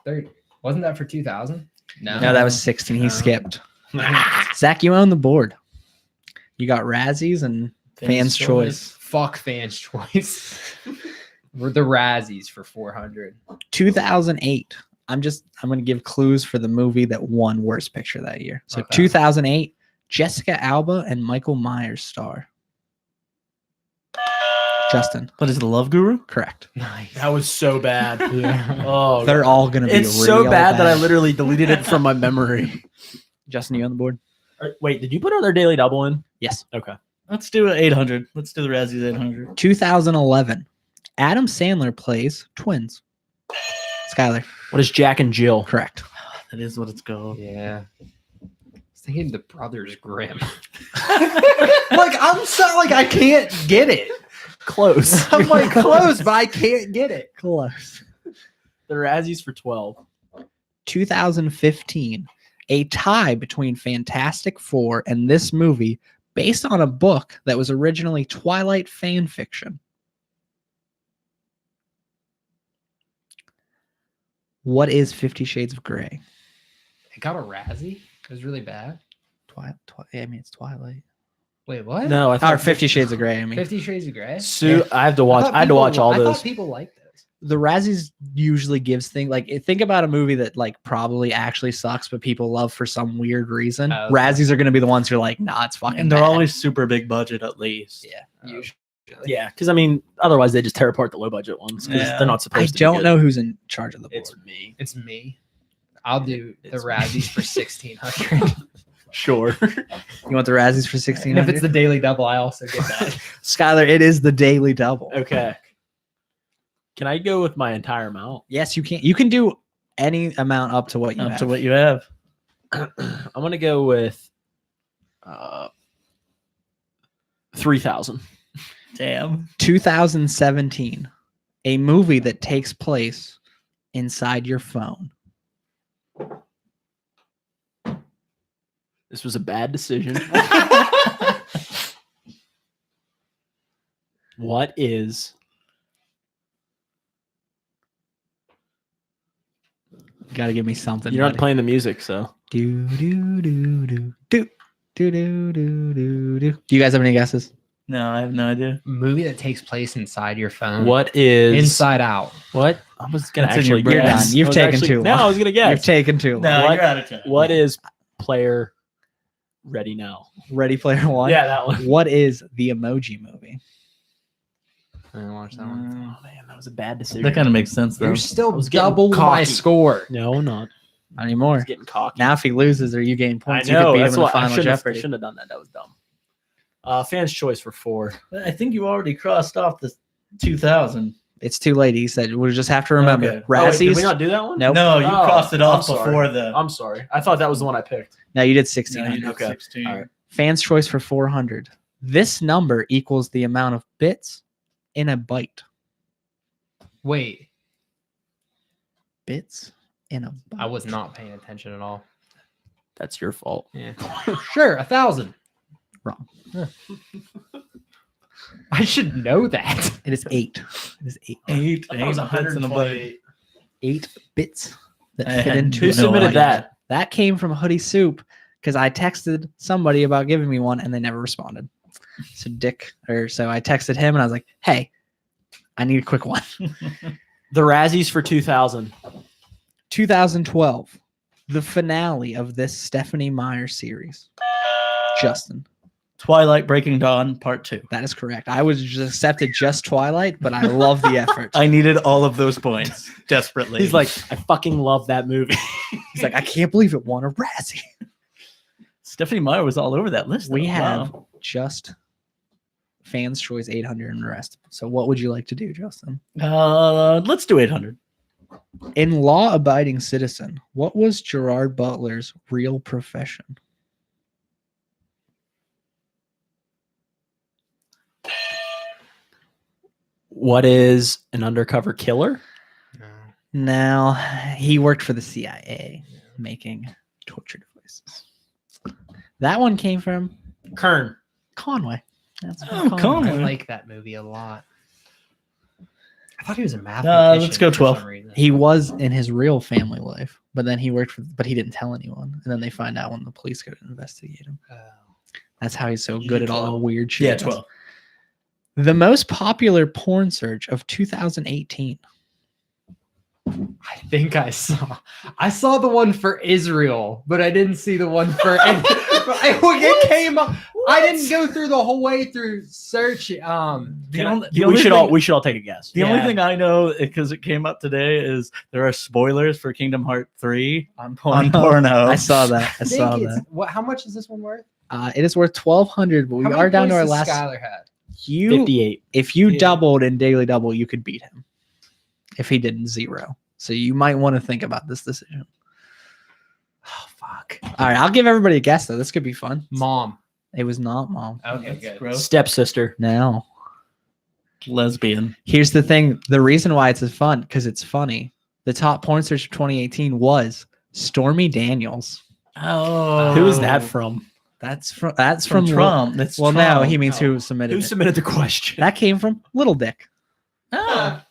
30. Wasn't that for 2000? No, that was 16. He No. skipped. Zach, you own the board. You got Razzies and Fans' Choice. Fuck fans' choice. We're the Razzies for 400. 2008. I'm going to give clues for the movie that won Worst Picture that year. So Okay. 2008, Jessica Alba and Michael Myers star. Justin. What is it, the Love Guru? Correct. Nice. That was so bad. Yeah. Oh, They're all going to be it's so real bad that I literally deleted it from my memory. Justin, you on the board? Wait, did you put another daily double in? Yes. Okay. Let's do 800. Let's do the Razzies 800. 2011. Adam Sandler plays twins. Skylar. What is Jack and Jill? Correct. That is what it's called. Yeah. I was thinking the Brothers Grimm. Like I'm so like I can't get it. Close. I'm like close, but I can't get it. Close. The Razzies for 12. 2015. A tie between Fantastic Four and this movie based on a book that was originally Twilight fan fiction. What is 50 Shades of Grey? It got a Razzie. It was really bad. I mean, it's Twilight. Wait, what? No, I Or thought 50 Shades of Grey. I mean, 50 Shades of Grey. Sue. I have to watch. I had to watch all I those. thought people liked those. the Razzies usually gives things like think about a movie that like probably actually sucks, but people love for some weird reason. Oh, okay. Razzies are going to be the ones who are like, nah, it's fucking. And they're bad. always super big budget at least. yeah. Usually. Yeah, because I mean, otherwise they just tear apart the low budget ones because Yeah. they're not supposed I to. don't be good. know who's in charge of the board. It's me. It's me. I'll do the It's me. Razzies for 1,600. Sure. You want the Razzies for 16? And if it's the Daily Double, I also get that. Skylar, it is the Daily Double. Okay. Can I go with my entire amount? Yes, you can. You can do any amount up to what you Up have. to what you have. I'm gonna go with 3,000. Damn. 2017, a movie that takes place inside your phone. This was a bad decision. What is? You got to give me something. You're not buddy. playing the music, so Do do do do do do do do do do. Do you guys have any guesses? No, I have no idea. Movie that takes place inside your phone. what is? Inside Out. What? I was gonna That's in your actually brain. You're guess. done. You've I was taken actually- too No, long. I was gonna You've guess. taken too long. No, What- you're out of time. What is player ready now? Ready Player One? Yeah, that one. What is the Emoji Movie? I didn't watch that one. Oh man, that was a bad decision. That kind of makes sense though. You're still I was getting double my cocky. score. No, not. Not I anymore. was getting cocky. Now, if he loses or you gain I points, know. you could beat him That's in the what I final shouldn't Jeopardy. have done that. That was dumb. Fan's choice for 4. I think you already crossed off the 2000. It's too late. He said we'll just have to remember. Okay. Oh, wait, did Razzies. we not do that one? Nope. No, you Oh, crossed it I'm off sorry. before the. I'm sorry. I thought that was the one I picked. No, you did No, 1600. you did Okay. 16. All right. Fans' choice for 400. This number equals the amount of bits in a byte. Wait, Bits in a byte. I was not paying attention at all. That's your fault. Yeah. Sure, 1,000. Wrong. I should know that. It is 8. It is 8. Eight I thought it was bits in a byte. 8 bits that I fit had into Who a no submitted idea. that? That came from Hoodie Soup because I texted somebody about giving me one and they never responded. So I texted him and I was like, "Hey, I need a quick one." The Razzies for 2000. 2012, the finale of this Stephanie Meyer series. Justin, Twilight Breaking Dawn Part 2. that is correct. I was just accepted just Twilight, but I love the effort. I needed all of those points desperately. He's like, I fucking love that movie. He's like, I can't believe it won a Razzie. Stephanie Meyer was all over that list. We though. have Wow. just Fans' Choice 800 and the rest. So what would you like to do, Justin? Let's do 800. In Law Abiding Citizen, what was Gerard Butler's real profession? What is an undercover killer? Now, he worked for the CIA, making torture devices. That one came from Kern. Conway. That's Oh, I Conway. like that movie a lot. I thought he was a mathematician. let's go for 12. some reason. He was in his real family life, but then he worked for, but he didn't tell anyone. And then they find out when the police go to investigate him. Oh. That's how he's so You good did at all the 12. weird shit. Yeah, 12. The most popular porn search of 2018. I think I saw the one for Israel, but I didn't see the one for. It came up. I didn't go through the whole way through search. The only We should thing- all take a guess. The only Yeah. thing I know, because it came up today, is there are spoilers for Kingdom Hearts 3 On on Pornhub. I saw that. I I saw think it's that. what? How much is this one worth? It is worth 1,200, but we How many are down to our points does last. Skylar had. You, 58. if you Yeah. doubled in Daily Double, you could beat him. If he didn't 0, so you might want to think about this decision. Oh fuck. All right, I'll give everybody a guess though. This could be fun. Mom. It was not Mom. Okay, That's good. gross. Stepsister. No. Lesbian. Here's the thing. The reason why it's fun because it's funny. The top porn search of 2018 was Stormy Daniels. Oh, Who is that from? That's from Trump? That's Well, Trump. no, he means Oh. who submitted Who it. submitted the question? That came from Little Dick. Oh.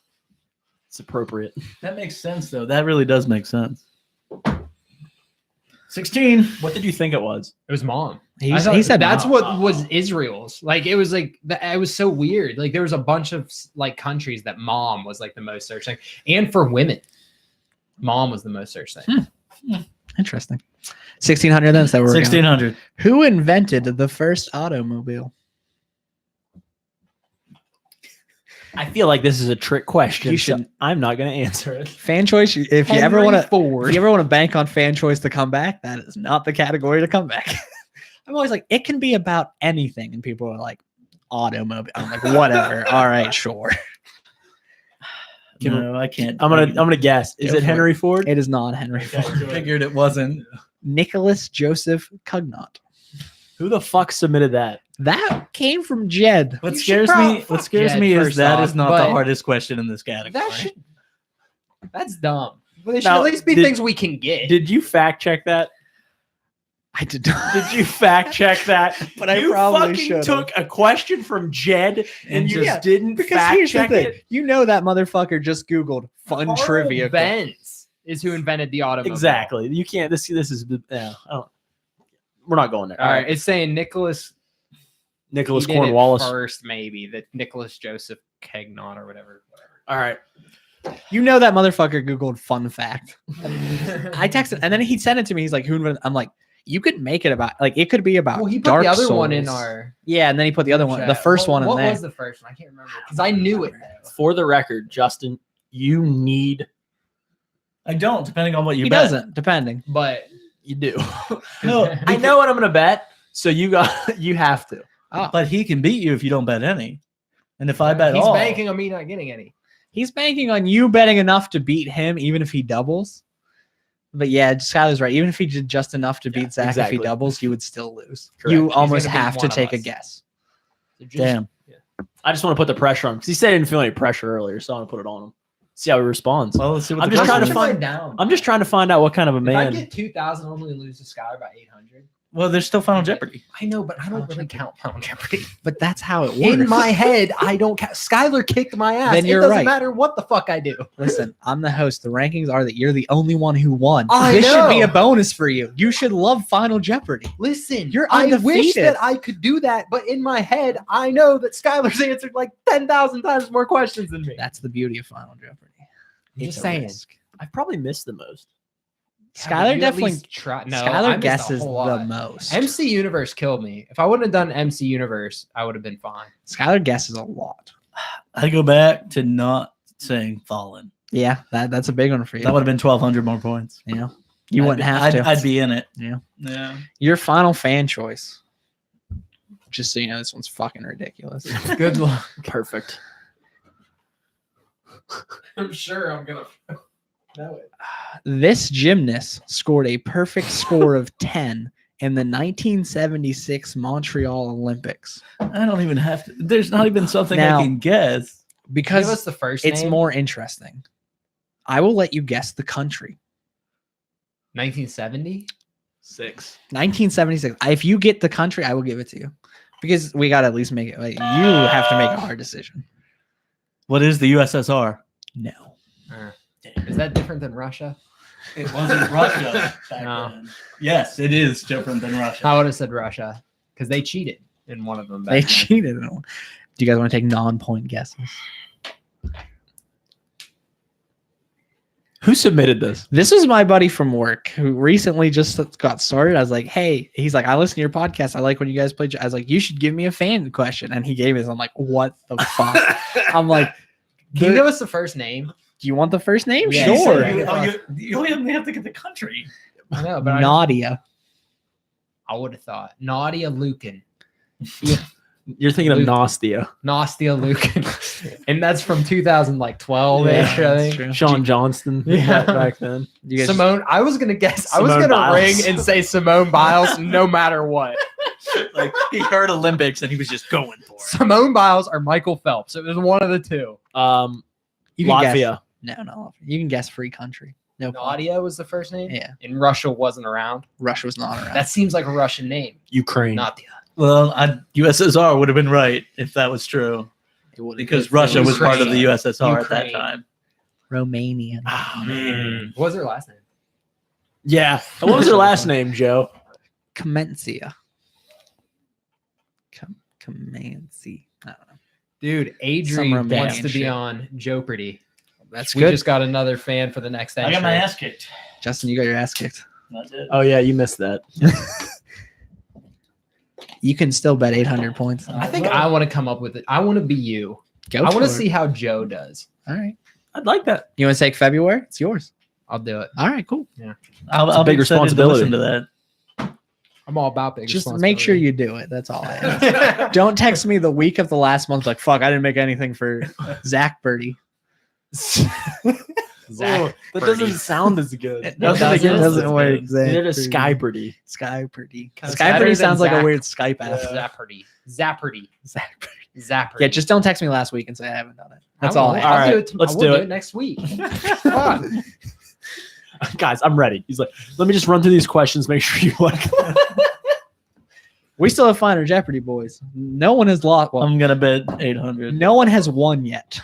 It's appropriate. That makes sense, though. That really does make sense. 16. What did you think it was? It was mom. He said that's mom. what was Israel's. Like it was like it was so weird. Like there was a bunch of like countries that mom was like the most searched thing, and for women, mom was the most searched thing. Interesting. 1600 then. So we're 1600. Who invented the first automobile? I feel like this is a trick question. You should- so I'm not going to answer it. Fan choice. If you ever want to, Ford. if you ever want to bank on fan choice to come back, that is not the category to come back. I'm always like, it can be about anything, and people are like, automobile. I'm like, whatever. All right, sure. No, I can't. I'm gonna guess. Is Go it for Henry Ford? It is not Henry I Ford. figured it wasn't. Nicholas Joseph Cugnot. Who the fuck submitted that? That came from Jed. What You should scares probably me? What fuck scares Jed me is first that off, is not but the hardest question in this category. That's dumb. Well, they should Now, at least be did- things we can get. Did you fact check that? I did not. Did you fact check that? But I you probably fucking should've. took a question from Jed and you just- didn't Because fact here's the check thing. it. You know that motherfucker just Googled fun Carl trivia. Benz is who invented the automobile. Exactly. You can't. This is. Yeah. We're not going there. All right. It's saying Nicholas Nicholas he did it Cornwallis. first, maybe the Nicholas Joseph Kegnot or whatever. All right. You know that motherfucker Googled fun fact. I texted, and then he sent it to me. He's like, "Who invented?" I'm like, "You could make it about like it could be about." Well, he put Dark the other one in Souls. our Yeah, and then he put the other one, the chat. first one in What there. was the first one? I can't remember because I knew it. For the record, Justin, you need. I don't, depending on what you He bet. doesn't, depending. But You do. No, I know what I'm gonna bet, so you have to. but he can beat you if you don't bet any. And if I bet he's all, banking on me not getting any. He's banking on you betting enough to beat him, even if he doubles. But yeah, Skylar's right. Even if he did just enough to beat Zach, if exactly. he doubles, you would still lose. Correct. You He's almost gonna beat have to one of take a us. guess. So just- damn. I just want to put the pressure on because he said he didn't feel any pressure earlier, so I want to put it on him. See how he responds. Well, let's see what I'm the just trying question to is. find- down. I'm just trying to find out what kind of a If I man. get 2,000 only and lose to Skylar by 800. Well, there's still Final Jeopardy. I know, but I don't really count Final Jeopardy. But that's how it works. In my head, I don't count. Skylar kicked my ass. Then you're it doesn't right. matter what the fuck I do. Listen, I'm the host. The rankings are that you're the only one who won. I This should be know. a bonus for you. You should love Final Jeopardy. Listen, You're I wish undefeated. that I could do that, but in my head, I know that Skylar's answered like 10,000 times more questions than me. That's the beauty of Final Jeopardy. I'm It's just a saying. risk. I've probably missed the most. Skylar definitely. try. No, I Skylar missed a guesses whole the lot. most. MC Universe killed me. If I wouldn't have done MC Universe, I would have been fine. Skylar guesses a lot. I go back to not saying Fallen. Yeah, that's a big one for you. That would have been 1,200 more points. Yeah, you wouldn't have to. I'd be in it. Yeah. Yeah. Your final fan choice. Just so you know, this one's fucking ridiculous. Good luck. Perfect. I'm sure I'm gonna. This gymnast scored a perfect score of 10 in the 1976 Montreal Olympics. I don't even have to. There's not even something Now- I can guess. Give Because us the first. it's name. more interesting. I will let you guess the country. 1970. 1976. If you get the country, I will give it to you. Because we got to at least make it. Like, you have to make a hard decision. What is the USSR? No. Is that different than Russia? It wasn't Russia back No. then. Yes, it is different than Russia. I would have said Russia because they cheated in one of them. They back then. cheated. Do you guys want to take non-point guesses? Who submitted this? This was my buddy from work who recently just got started. I was like, hey, he's like, I listen to your podcast. I like when you guys play. I was like, you should give me a fan question. And he gave me this. I'm like, what the fuck? I'm like, Can you give us the first name? do you want the first name? Yeah, Sure. You only have to get the country. I know, but Nadia. I would have thought Nadia Lukin. You're thinking of Nastia. Nastia Lukin. And that's from 2012 ish, Yeah, I that's think. true. Sean Johnston. Yeah. Back then. You guys Simone, I was gonna guess. I was Simone gonna Biles. ring and say Simone Biles no matter what. Like he heard Olympics and he was just going for it. Simone Biles or Michael Phelps. It was one of the two. You can Latvia. guess. No. You can guess free country. No problem. Nadia was the first name. Yeah. And Russia wasn't around. Russia was not around. That seems like a Russian name. Ukraine. Nadia. Well, USSR would have been right if that was true, because Russia was part of the USSR at that Ukraine. time. Romanian. Oh, man. What was her last name? Yeah. What was her last name, Joe? Comencia. Comencia. I don't know. Dude, Some Adrian wants Romanian to be shit. on Joe-Pardy. That's We good. just got another fan for the next entry. I got my ass kicked. Justin, you got your ass kicked. That's it. Oh, yeah, you missed that. You can still bet 800 points. I think I want to come up with it. I want to be you. Go I want to for it. see how Joe does. All right. I'd like that. You want to take February? It's yours. I'll do it. All right, cool. I'll big be excited to responsibility. listen to that. I'm all about big Just make sure responsibility. you do it. That's all I ask. Don't text me the week of the last month like, fuck, I didn't make anything for Zach Birdie. Zach that Birdie. doesn't sound as good. It Nothing doesn't against it. work. Neither does Sky Birdie. Sky Birdie. Kinda Sky better Birdie than sounds like a Zach. weird Skype app. Zappardy. Zappardy. Zach Birdie. Zappardy. Yeah, just don't text me last week and say I haven't done it. That's all I I'll ask. do All it. right, let's I will do it. next week. Fuck. Guys, I'm ready. He's like, let me just run through these questions, make sure you like them. We still have Final Jeopardy, boys. No one has lost. Well, I'm gonna bet 800. no one has won yet.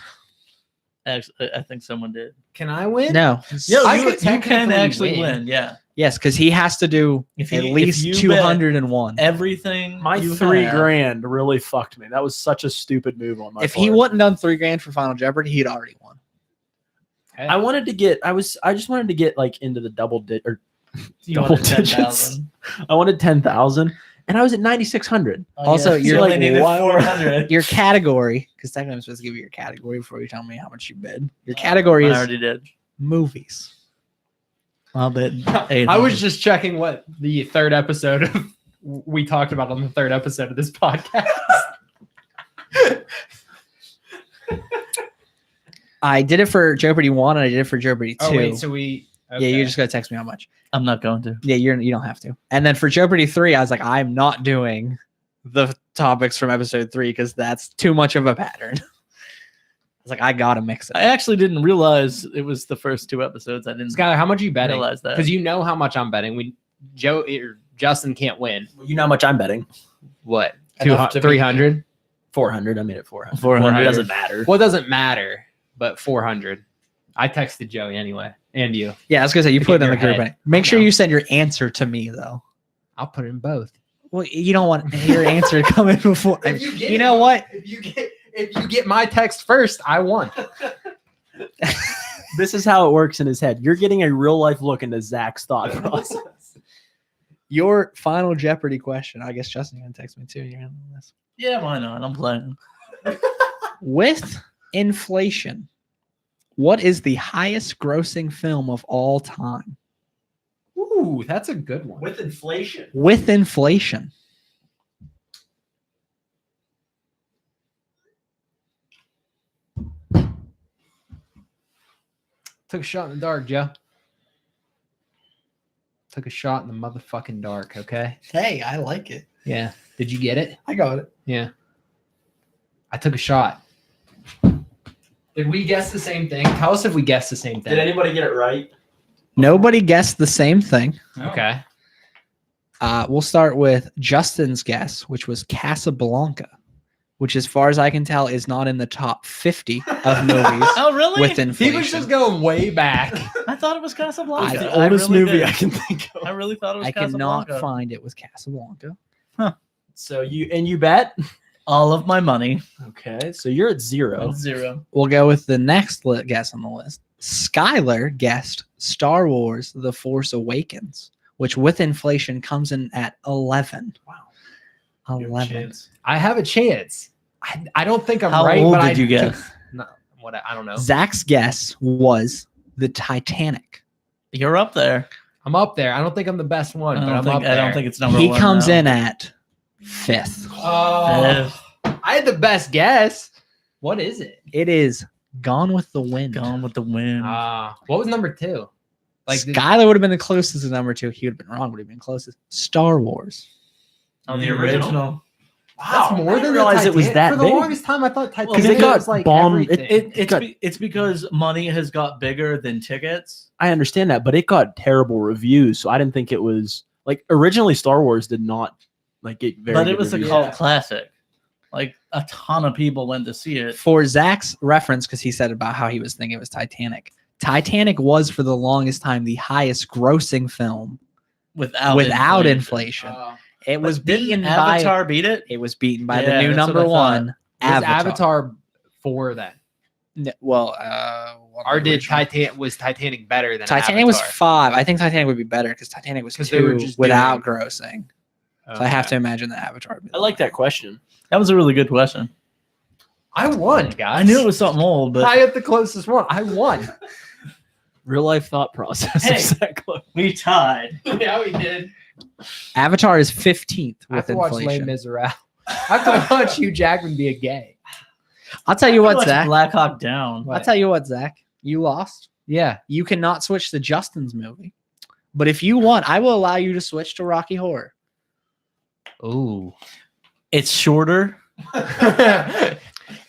Actually, I think someone did. Can I win? No. Yeah, I you, could you can technically actually win. win. Yeah, Yes, because he has to do If at he- if least you 201. everything. My you $3,000 really fucked me. That was such a stupid move on my If part. he wouldn't done $3,000 for Final Jeopardy, he'd already won. I wanted to get, I just wanted to get like into the double You double wanted digits. 10,000. I wanted 10,000 and I was at 9,600. Also, so you're you only like, needed why- 400. Your category, because technically I'm supposed to give you your category before you tell me how much you bid. Your category I is already did. movies. I'll bet 800. I was just checking what the third episode of we talked about on the third episode of this podcast. I did it for Jeopardy 1 and I did it for Jeopardy 2. Oh wait, so we Yeah, you just gotta text me how much. I'm not going to. Yeah, you don't have to. And then for Jeopardy 3, I was like, I'm not doing the topics from episode 3 because that's too much of a pattern. I was like, I gotta mix it. I actually didn't realize it was the first 2 episodes. I didn't Skylar, how much are you betting? realize that. Because you know how much I'm betting. Joe or Justin can't win. You know how much I'm betting? What? Enough to be- 300? 400. I made it 400. 400. It doesn't matter. Well, it doesn't matter, but 400. I texted Joey anyway, and you. Yeah, I was gonna say you To put get it in in the your group. head. Make sure No. you send your answer to me though. I'll put it in both. Well, you don't want your answer to come in before. You know what? If you get my text first, I won. This is how it works in his head. You're getting a real life look into Zach's thought process. Your Final Jeopardy question. I guess Justin, you're gonna text me too. You're on this. Yeah, why not? I'm playing. With inflation, what is the highest grossing film of all time? Ooh, that's a good one. With inflation. With inflation. Took a shot in the dark, Joe. Took a shot in the motherfucking dark, okay? Hey, I like it. Yeah. Did you get it? I got it. Yeah. I took a shot. Did we guess the same thing? Tell us if we guessed the same thing. Did anybody get it right? Nobody guessed the same thing. Okay. We'll start with Justin's guess, which was Casablanca, which, as far as I can tell, is not in the top 50 of movies Oh, really? with He inflation. was just going way back. I thought it was Casablanca. It's the I oldest really movie did. I can think of. I really thought it was I Casablanca. cannot find it with Casablanca. So you bet? all of my money. Okay, so you're at 0. 0. We'll go with the next guess on the list. Skylar guessed Star Wars: The Force Awakens, which with inflation comes in at 11. Wow. 11. I have a chance. I don't think I'm How right. old but did you get? No, what I don't know. Zach's guess was the Titanic. You're up there. I'm up there. I don't think I'm the best one, but I'm up there. I don't think it's number He 1. comes now. in at 5th. Oh, I had the best guess. What is it? It is Gone with the Wind. Gone with the Wind. What was number 2? Like the- Skylar would have been the closest to number 2. He would have been wrong, would have been closest. Star Wars. On the original. That's Wow, more I than didn't the realize it was Titanic. that For the big. longest time, I thought Well, Titanic they got was like bombed- everything. It's because money has got bigger than tickets. I understand that, but it got terrible reviews, so I didn't think it was like originally Star Wars did not like get very. But it good was a reviews. cult classic. Like a ton of people went to see it. For Zach's reference, because he said about how he was thinking it was Titanic. Titanic was for the longest time the highest grossing film without inflation. It was beaten Didn't Avatar beat it? It was beaten by the Yeah, new that's what number I thought. one. Was Avatar 4 then? Or did Titanic better than Titanic was Avatar? 5. I think Titanic would be better because Titanic was 'Cause they were 2 just without doing- grossing. So I have to imagine that Avatar. Would be I like that question. That was a really good question. I won, guys. I knew it was something old, but I had the closest one. I won. Real life thought process. Hey. Exactly. we tied. Yeah, we did. Avatar is 15th I have with to watch Les inflation. Miserables. I have to watch Hugh Jackman be a gay. I'll tell you what, Watch Zach. Black Hawk Down. I'll tell you what, Zach. You lost. Yeah. You cannot switch to Justin's movie. But if you want, I will allow you to switch to Rocky Horror. Ooh. It's shorter.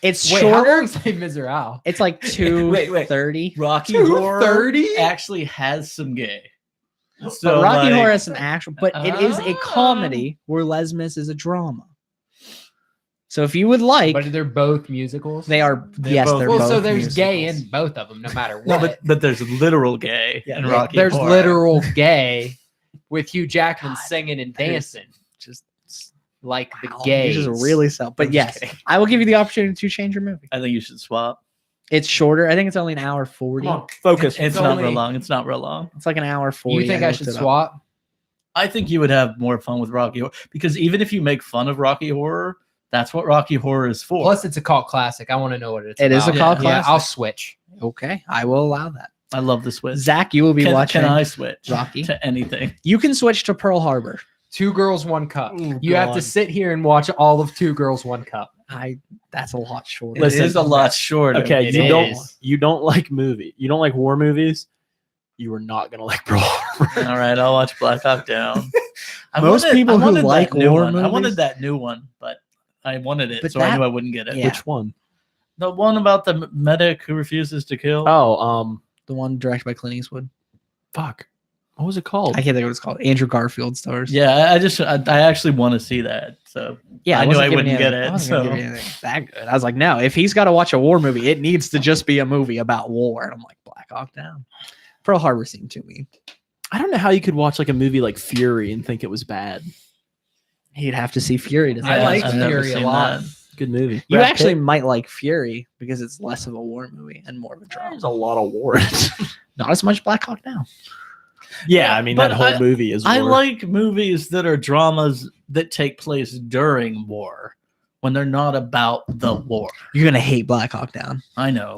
It's Wait, how shorter. long is Les Miserables? It's like 2:30. Rocky Horror 2:30? actually has some gay. So Rocky like, Horror is an actual, but it is a comedy where Les Mis is a drama. So if you would like, But they're both musicals. they are. They're Yes, both- they're Well, both. so there's gay musicals. in both of them, no matter what. No, but there's literal gay in Rocky there's Horror. literal gay with Hugh Jackman God, singing and that is dancing just like the wow, gays. you just really sell. But I'm yes, just kidding. I will give you the opportunity to change your movie. I think you should swap. It's shorter. I think it's only an hour 40. Come on, focus. It's not only- real long. It's not real long. It's like an hour 40. You think I looked should it up. swap? I think you would have more fun with Rocky Horror because even if you make fun of Rocky Horror, that's what Rocky Horror is for. Plus, it's a cult classic. I want to know what it's It is about. a cult Yeah, classic? I'll switch. Okay, I will allow that. I love the switch. Zach, you will be watching. Can I switch Rocky? to anything? You can switch to Pearl Harbor. 2 Girls, 1 Cup. Ooh, You have to God. sit here and watch all of 2 Girls, 1 Cup. That's a lot shorter. Listen, it is a lot shorter. Okay, It you is. don't like You don't like war movies. You are not gonna like Pearl Harbor. All right, I'll watch Black Hawk Down. Most people who wanted that like new war one. I movies- wanted that new one, but I wanted it, But so I that- knew I wouldn't get it. Yeah. Which one? The one about the medic who refuses to kill. Oh, The one directed by Clint Eastwood. fuck. What was it called? I can't think of what it's called. Andrew Garfield stars. Yeah, I actually want to see that. So Yeah, I knew wasn't I giving wouldn't you get anything- it, I wasn't gonna so- give you anything that good. I was like, no, if he's got to watch a war movie, it needs to just be a movie about war. And I'm like, Black Hawk Down. Pearl Harbor seemed too mean. I don't know how you could watch like a movie like Fury and think it was bad. He'd have to see Fury to I say like that. I've never Fury a seen lot. that. Good movie. You Brad actually Pitt. might like Fury because it's less of a war movie and more of a drama. There's a lot of war. in it. Not as much Black Hawk Down. Yeah, I mean But that whole movie is. I war. like movies that are dramas that take place during war when they're not about the war. You're gonna hate Black Hawk Down. I know.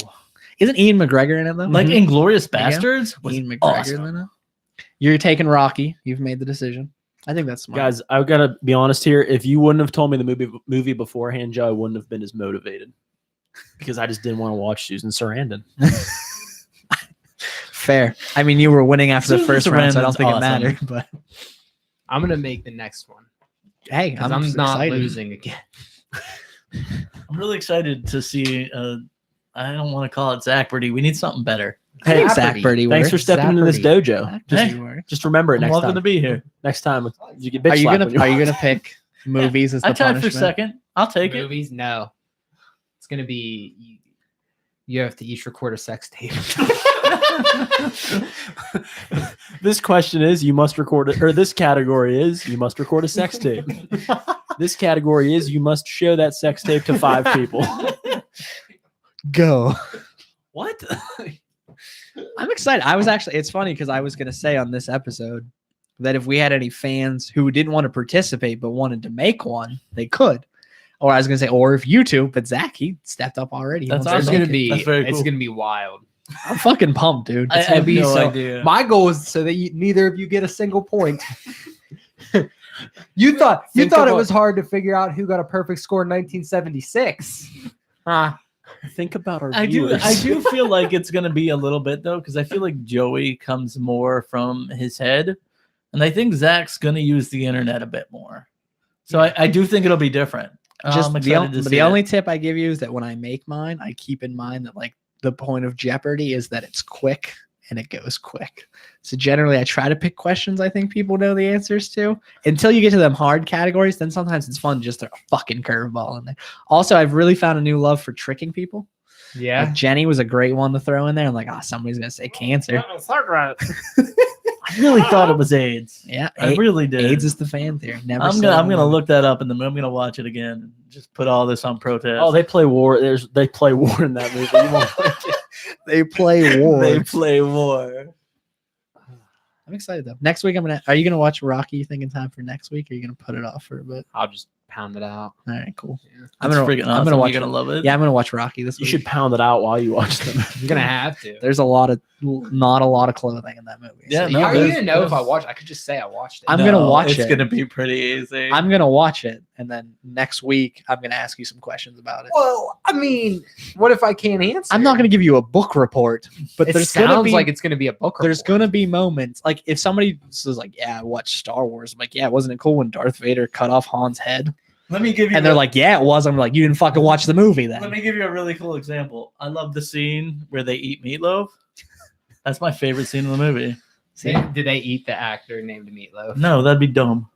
Isn't Ian McGregor in it though? Like Mhm. Inglorious There you go. Bastards was Ian McGregor awesome. in it. You're taking Rocky. You've made the decision. I think that's smart. Guys, I've got to be honest here. If you wouldn't have told me the movie beforehand, Joe, I wouldn't have been as motivated because I just didn't want to watch Susan Sarandon. Fair. I mean, you were winning after the Susan first round, so I don't Sarandon's think awesome. it mattered. But I'm going to make the next one. hey, Because I'm I'm not excited. losing again. I'm really excited to see. I don't want to call it Zach-Birdie. We need something better. I think Zach Zach Birdie. Birdie Thanks for works. stepping into this Zachary. dojo. Zach Just, Birdie works. just remember it I'm next loving time. to be here. Next time you get bitch Are you slapped gonna when you're- Are you gonna pick movies as the I tied for punishment? second. I'll take it. Movies? No. It's going to be you have to each record a sex tape. This question is you must record it, or this category is you must record a sex tape. This category is you must show that sex tape to 5 people. Go. What? I'm excited. I was actually. It's funny because I was gonna say on this episode that if we had any fans who didn't want to participate but wanted to make one, they could. Or I was gonna say, or if you two, but Zach, he stepped up already. He That's wants to It's awesome. make going to it. be That's very it's cool. going to be wild. I'm fucking pumped, dude. I It's gonna have be no so- idea. My goal is so that neither of you get a single point. You thought Think it about- was hard to figure out who got a perfect score in 1976. Think about our I viewers. do feel like it's gonna be a little bit though, because I feel like Joey comes more from his head, and I think Zach's gonna use the internet a bit more. So I do think it'll be different. Just I'm the, excited to see the it. only tip I give you is that when I make mine, I keep in mind that like the point of Jeopardy is that it's quick and it goes quick. So generally, I try to pick questions I think people know the answers to. Until you get to them hard categories, then sometimes it's fun just to throw a fucking curveball in there. Also, I've really found a new love for tricking people. Yeah. Like Jenny was a great one to throw in there. I'm like, somebody's gonna say cancer. I really thought it was AIDS. Yeah, I really did. AIDS is the fan theory. Never. I'm said gonna it. look that up and then I'm gonna watch it again. And just put all this on protest. Oh, they play war. They play war in that movie. You won't like it. They play war. They play war. I'm excited though. Next week, Are you gonna watch Rocky? You think in time for next week, or are you gonna put it off for a bit? I'll just pound it out. All right, cool. Yeah. I'm gonna watch. You're gonna love it. Yeah, I'm gonna watch Rocky this You week. should pound it out while you watch them. You're gonna have to. There's not a lot of clothing in that movie. Yeah, So no, How are you there's- gonna know if I watch? I could just say I watched it. I'm gonna watch it's it. It's gonna be pretty easy. I'm gonna watch it, and then next week I'm gonna ask you some questions about it. Well, I mean, what if I can't answer? I'm not gonna give you a book report, but It there's sounds gonna be like it's gonna be a book. there's report. gonna be moments like if somebody says like, "Yeah, I watched Star Wars," I'm like, "Yeah, wasn't it cool when Darth Vader cut off Han's head?" Let me give you. And they're like, "Yeah, it was." I'm like, "You didn't fucking watch the movie then." Let me give you a really cool example. I love the scene where they eat meatloaf. That's my favorite scene in the movie. Did they eat the actor named Meatloaf? No, that'd be dumb.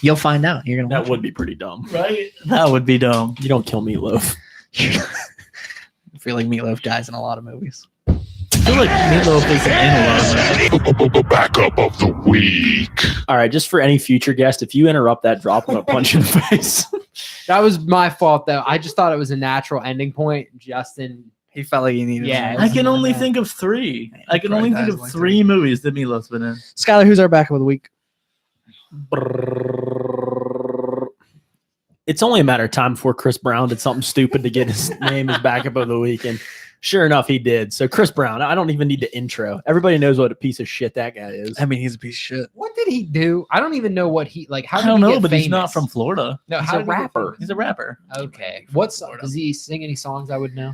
You'll find out. You're gonna. That watch would be pretty dumb. Right? That would be dumb. You don't kill Meatloaf. it. I feel like Meatloaf dies in a lot of movies. I feel like meatloaf isn't in a lot of movies. Backup of the week. All right, just for any future guest, if you interrupt that, drop him a punch in the face. That was my fault, though. I just thought it was a natural ending point. Justin, He felt like he needed. Yeah, some- I can only think of three. I can only think of Prioritize, like, 3 movies that Meatloaf's been in. Skylar, who's our backup of the week? It's only a matter of time before Chris Brown did something stupid to get his name as backup of the week, and sure enough, he did. So Chris Brown, I don't even need to intro. Everybody knows what a piece of shit that guy is. I mean, he's a piece of shit. what did he do? I don't even know what he like. How I did don't he know, get but he's not famous? from Florida. No, He's how a did he get rapper. famous? He's a rapper. Okay, does he sing any songs I would know?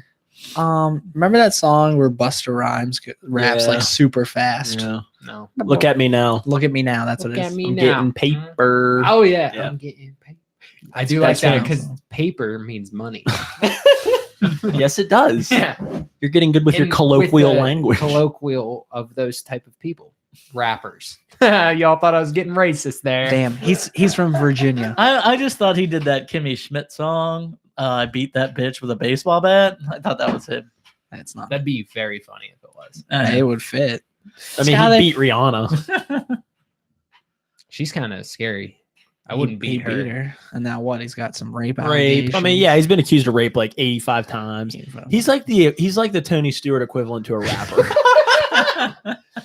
Remember that song where Busta Rhymes raps Yeah. like super fast? Yeah. No. Look at me now. Look at me now. That's Look what it at is. me I'm now. getting paper. Oh yeah, Yeah. I'm getting paper. I do like That's that what because paper means money. Yes, it does. Yeah, You're getting good with your And colloquial with the language. Colloquial of those type of people, rappers. Y'all thought I was getting racist there. Damn, he's from Virginia. I just thought he did that Kimmy Schmidt song. I beat that bitch with a baseball bat. I thought that was him. That's not. That'd be very funny if it was. It would fit. I mean, Skylar- he beat Rihanna. She's kind of scary. I wouldn't He beat her. And now what? He's got some rape. Rape. I mean, yeah, he's been accused of rape like 85 times. He's like the Tony Stewart equivalent to a rapper.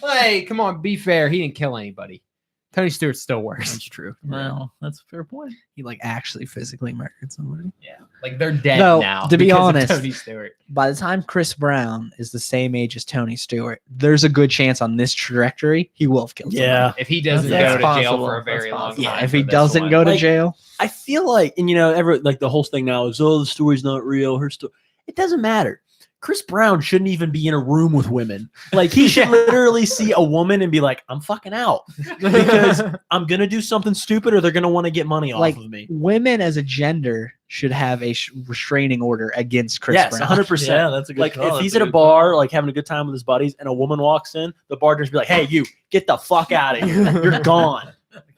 Hey, come on, be fair. He didn't kill anybody. Tony Stewart still works. That's true. Well, that's a fair point. He like actually physically murdered somebody. Yeah, like they're dead No, now. to be because of honest- Tony Stewart. By the time Chris Brown is the same age as Tony Stewart, there's a good chance on this trajectory he will have killed somebody. Yeah. If he doesn't That's go to jail possible. for a very That's long possible. time. Yeah, if he for this doesn't one. go to Like- jail, I feel like, and the whole thing now is, oh, the story's not real. Her story. It doesn't matter. Chris Brown shouldn't even be in a room with women. Like, he should literally see a woman and be like, I'm fucking out because I'm going to do something stupid or they're going to want to get money off like of me. women as a gender should have a restraining order against Chris Yes, Brown. 100%. Yeah, that's a good Like, call. if he's That's at a good bar, call. like having a good time with his buddies, and a woman walks in, the bartender's be like, hey, you, get the fuck out of here. You're gone.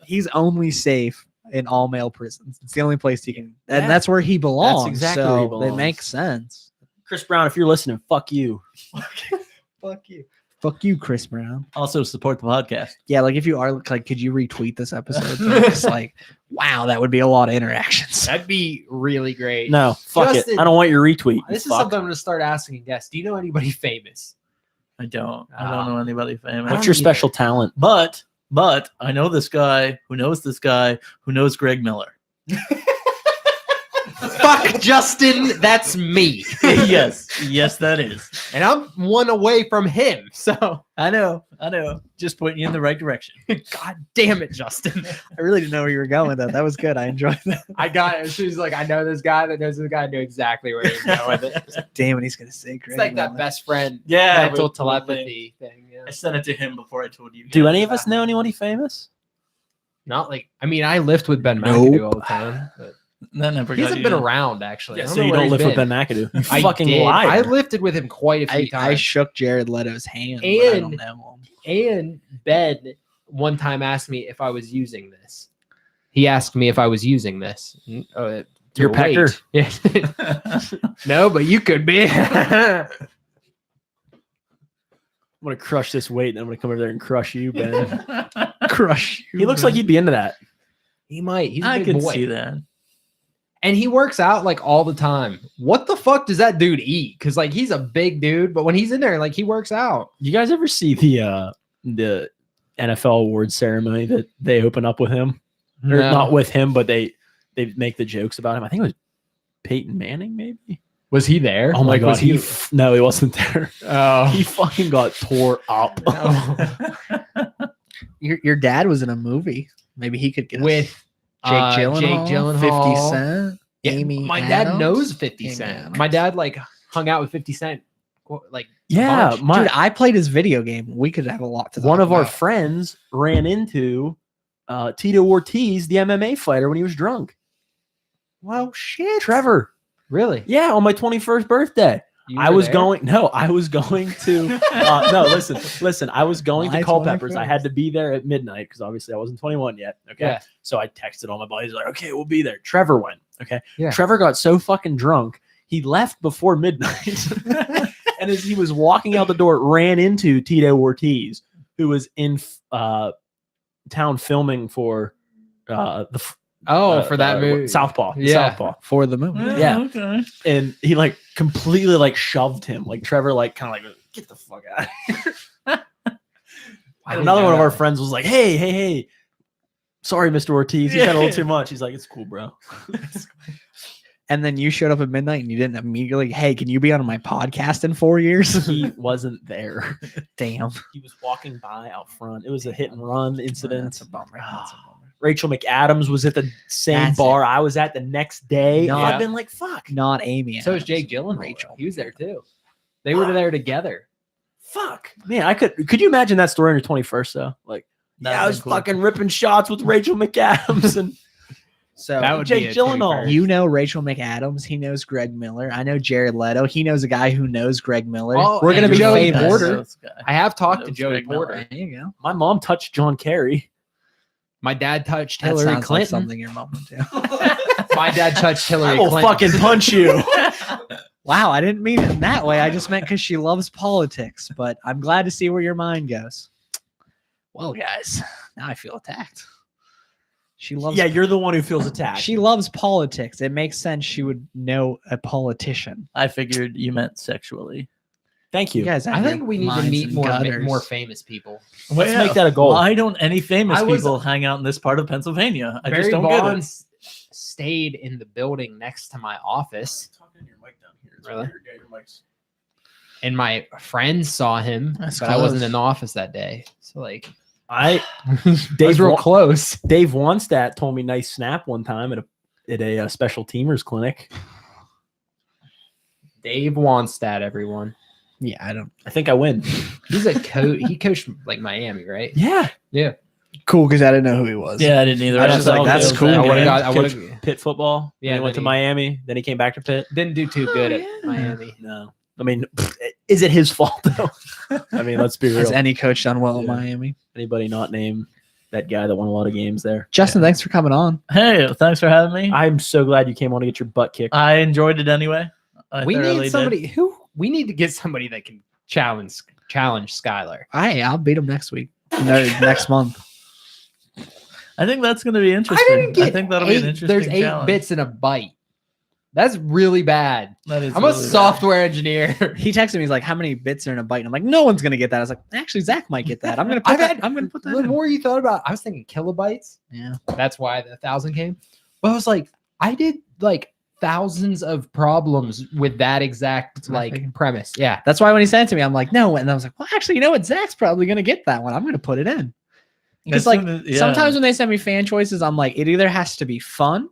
He's only safe in all male prisons. It's the only place he can, and Yeah. that's where he belongs. exactly so where he It belongs. makes sense. Chris Brown, if you're listening, fuck you. Fuck you. Fuck you, Chris Brown. Also support the podcast. Yeah, like if you are like, could you retweet this episode? It's like, wow, that would be a lot of interactions. That'd be really great. No, fuck Justin, it. I don't want your retweet. This is Fuck. something I'm going to start asking guests. Do you know anybody famous? I don't know anybody famous. What's your special talent? But I know this guy who knows this guy who knows Greg Miller. Fuck Justin, that's me. yes, that is. And I'm one away from him. So, I know. Just pointing you in the right direction. God damn it, Justin. I really didn't know where you were going with that. That was good. I enjoyed that. I got it. She was like, I know this guy that knows this guy. I knew exactly where he was going with it. Damn it, he's gonna say Greg. It's like that Miller. best friend Yeah, mental with- telepathy thing. Yeah. I sent it to him before I told you. Do any of us know anybody famous? Not like, I mean, I lift with Ben Nope. McAdoo all the time. But That never He got hasn't you. been around actually. I so know you where don't he's lift with been. Ben McAdoo. You I fucking did. liar. I lifted with him quite a few I times. shook Jared Leto's hand, but I don't And- know him. And Ben one time asked me if I was using this. He asked me if I was using this. Your pecker? Yeah. No, but you could be. I'm gonna crush this weight, and I'm gonna come over there and crush you, Ben. Crush you. He looks like he'd be into that. He might. He's a I big can boy. see that. And he works out like all the time. What the fuck does that dude eat? Because like he's a big dude, but when he's in there, like he works out. You guys ever see the NFL awards ceremony that they open up with him? Or No. not with him, but they make the jokes about him. I think it was Peyton Manning, maybe. Was he there? Oh my Like, god, was he? no, he wasn't there. Oh. He fucking got tore up. Your dad was in a movie. Maybe he could get us. With Jake Gyllenhaal, 50 Cent, Yeah, Amy my dad Adams. knows 50 Amy Cent. Adams. My dad like hung out with 50 Cent. Like Yeah, bunch. my Dude, I played his video game. We could have a lot to talk one of our about. friends ran into Tito Ortiz, the MMA fighter, when he was drunk. Well, shit. Trevor. really? Yeah, on my 21st birthday. You I were was there? going to no, listen, I was going My to Culpeppers. 21st. I had to be there at midnight because obviously I wasn't 21 yet. Okay. Yeah. So I texted all my buddies like, okay, we'll be there. Trevor went. Okay. Yeah. Trevor got so fucking drunk, he left before midnight. And as he was walking out the door, ran into Tito Ortiz, who was in town filming for for that movie. Southpaw. Yeah. Southpaw. For the movie. Yeah. Okay. And he like completely like shoved him. Like Trevor like kind of like get the fuck out of here. I And didn't another know one of that. our friends was like, hey. Sorry, Mr. Ortiz. You got a little too much. He's like, it's cool, bro. And then you showed up at midnight and you didn't immediately, hey, can you be on my podcast in 4 years? He wasn't there. Damn. He was walking by out front. It was a hit and run incident. That's a bummer. That's a bummer. Rachel McAdams was at the same That's bar I was at the next day. No. I've been like, fuck. Not Amy. So is Adams. Jake Gyllenhaal. Rachel. He was there too. They were there together. Fuck. Man, I could you imagine that story on your 21st though? Like, That'd I be was cool. fucking ripping shots with Rachel McAdams and So That would Jake be a Gyllenhaal. 21st. you know Rachel McAdams. He knows Greg Miller. I know Jared Leto. He knows a guy who knows Greg Miller. Oh, We're gonna and be Joey famous. Porter. I have talked to Knows Joey Greg Miller. Porter. There you go. my mom touched John Kerry. My dad touched That Hillary sounds like Clinton. something your mom would do. My dad touched I Hillary will Clinton. fucking punch you. Wow, I didn't mean it in that way. I just meant because she loves politics. But I'm glad to see where your mind goes. Well, guys, now I feel attacked. She loves. Yeah, you're the one who feels attacked. She loves politics. It makes sense she would know a politician. I figured you meant sexually. Thank You you. guys, I have think your we need to minds meet in more gutters. famous people. Let's make that a goal. Why don't any famous I was- people hang out in this part of Pennsylvania? I Barry just don't get it. Bonds stayed in the building next to my office, Really? and my friends saw him, That's but I wasn't close. in the office that day. So like, I I was Dave real Wa- close. Dave Wonstadt told me nice snap one time at a special teamers clinic. Dave Wonstadt, everyone. Yeah, I don't. I think I win. He's a coach. He coached like Miami, right? Yeah. Cool, because I didn't know who he was. Yeah, I didn't either. I was just like, okay, that's okay, cool, I okay. would have man. got. I would Coach have Pitt football. Yeah, Then he went to then he- Miami. Then he came back to Pitt. didn't do too good at yeah. Miami. No. I mean, is it his fault though? I mean, let's be real. Has any coach done well at Yeah. Miami? Anybody not name that guy that won a lot of games there? Justin, thanks for coming on. Hey, thanks for having me. I'm so glad you came on to get your butt kicked. I enjoyed it anyway. I We thoroughly need did. somebody who we need to get somebody that can challenge Skylar. Hey, I'll beat him next week. No, next month. I think that's going to be interesting. I didn't get. think that'll be an eight- interesting There's 8 challenge. bits in a byte. That's really bad. That is I'm a really bad. software engineer. He texted me, he's like, how many bits are in a byte? And I'm like, no one's gonna get that. I was like, actually, Zach might get that. I'm gonna put that. I'm gonna put that. The in. more you thought about, I was thinking kilobytes. Yeah. That's why the 1,000 came. But I was like, I did like thousands of problems with that exact That's what I like figured. premise. Yeah. That's why when he sent it to me, I'm like, no. And I was like, well, actually, you know what? Zach's probably gonna get that one. I'm gonna put it in. Because As like soon as- yeah. sometimes when they send me fan choices, I'm like, it either has to be fun,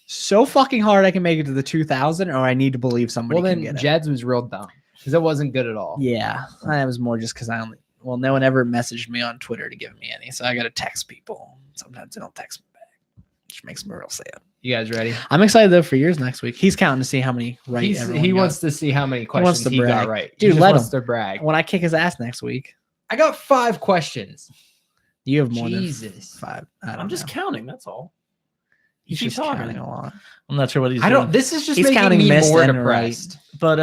so fucking hard I can make it to the 2,000, or I need to believe somebody Well, can then get it. Jed's was real dumb because it wasn't good at all. Yeah, that was more just because I only. Well, no one ever messaged me on Twitter to give me any, so I got to text people. Sometimes they don't text me back, which makes me real sad. You guys ready? I'm excited though for yours next week. He's counting to see how many right. He got. wants to see how many wants questions to he got brag. right. Dude, He just let wants him. to brag. When I kick his ass next week, I got 5 questions. you have more Jesus. than 5. I don't I'm just know. counting. That's all. He's keep just talking. counting a lot. I'm not sure what he's I doing. don't. This is just He's making counting me missed more and depressed. But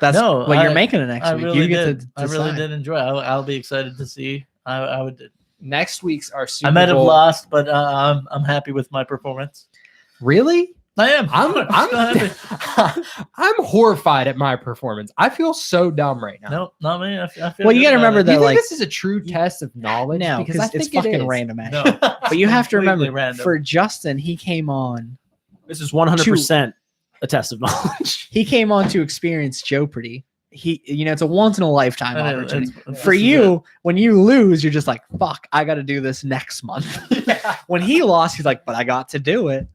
That's no, well, you're making it next I week. really You get did. to I really decide. did enjoy it. I'll be excited to see. I would. Next week's our Super I might have Bowl. lost, but I'm happy with my performance. Really? I am. I'm still happy. I'm horrified at my performance. I feel so dumb right now. No, not me. I feel Well, you good gotta about remember it. Do you that, think like, this is a true test of knowledge? no, because I because it's think it fucking is. random. Actually. No, But you have to completely remember, random. for Justin, he came on. This is 100% a test of knowledge. He came on to experience Joe-Pardy. It's a once in a lifetime And opportunity. it's- For this is you, when you lose, you're just like, "Fuck, I got to do this next month." When he lost, he's like, "But I got to do it."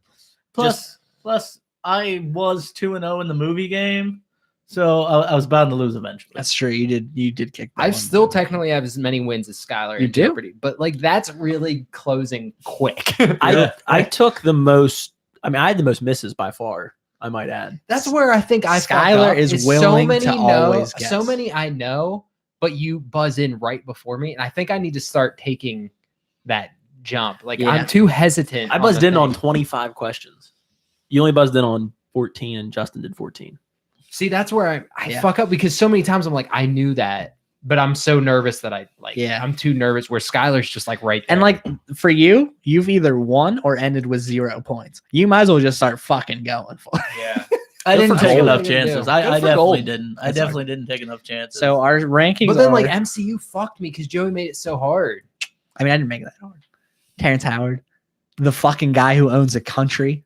Plus, I was 2-0 in the movie game, so I was bound to lose eventually. That's true. You did kick. That I one. still technically have as many wins as Skylar. You and do? Jeopardy, but like that's really closing quick. I took the most. I mean, I had the most misses by far. I might add. That's where I think I fuck Skylar up, is so willing many to always guess. so many I know, but you buzz in right before me, and I think I need to start taking that jump. Like Yeah. I'm too hesitant. I buzzed the in on thing. 25 questions. You only buzzed in on 14, and Justin did 14. See, that's where I Yeah. fuck up because so many times I'm like, I knew that, but I'm so nervous that I'm too nervous. Where Skylar's just like right there. And like for you, you've either won or ended with 0 points. You might as well just start fucking going for it. yeah, I Good didn't for take gold. enough What are you gonna chances. do? I Good for definitely gold. didn't. I That's definitely didn't take enough chances. So our rankings. but then are, like MCU fucked me because Joey made it so hard. I mean, I didn't make that hard. Terrence Howard, the fucking guy who owns a country,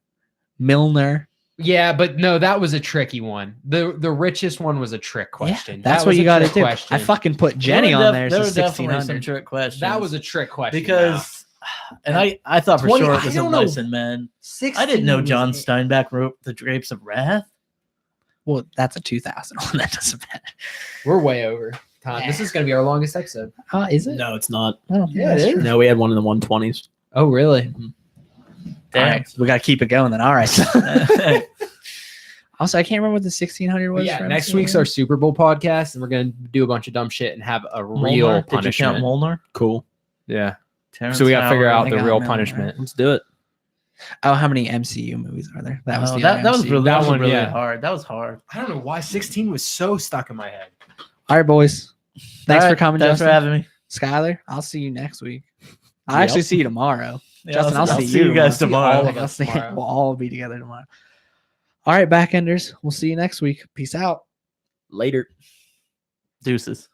Milner. Yeah, but no, that was a tricky one. The richest one was a trick question. Yeah, that's That what was you a got to trick do. question. I fucking put Jenny There were on there. There So were definitely some 1600. trick questions. That was a trick question. because, and I thought for 20 sure it I was don't a know. mice and men. 16 I didn't know was- John Steinbeck wrote The Grapes of Wrath. Well, that's a 2000 one. That doesn't matter. We're way over time. This is going to be our longest episode. Is it? No, it's not. Oh, Yeah, that's it is. true. No, we had one in the 120s. Oh, really? All Damn. right, we got to keep it going then. All right. Also, I can't remember what the 1600 was. Yeah, for next MCU. week's our Super Bowl podcast, and we're going to do a bunch of dumb shit and have a real Molnar? Did you count punishment. Molnar? Cool. Yeah. Terrence So we got to figure Howard. out the got real Milner. punishment. Let's do it. Oh, how many MCU movies are there? That was Oh, the that other was MCU. really, That that was one, really yeah. hard. That was hard. I don't know why 16 was so stuck in my head. All right, boys. Thanks All for right, coming, Thanks Justin. for having me. Skylar, I'll see you next week. I'll Yep. actually see you tomorrow. Yeah, Justin, I'll see you guys tomorrow. all tomorrow. of us I'll see- tomorrow. We'll all be together tomorrow. All right, backenders. We'll see you next week. Peace out. Later. Deuces.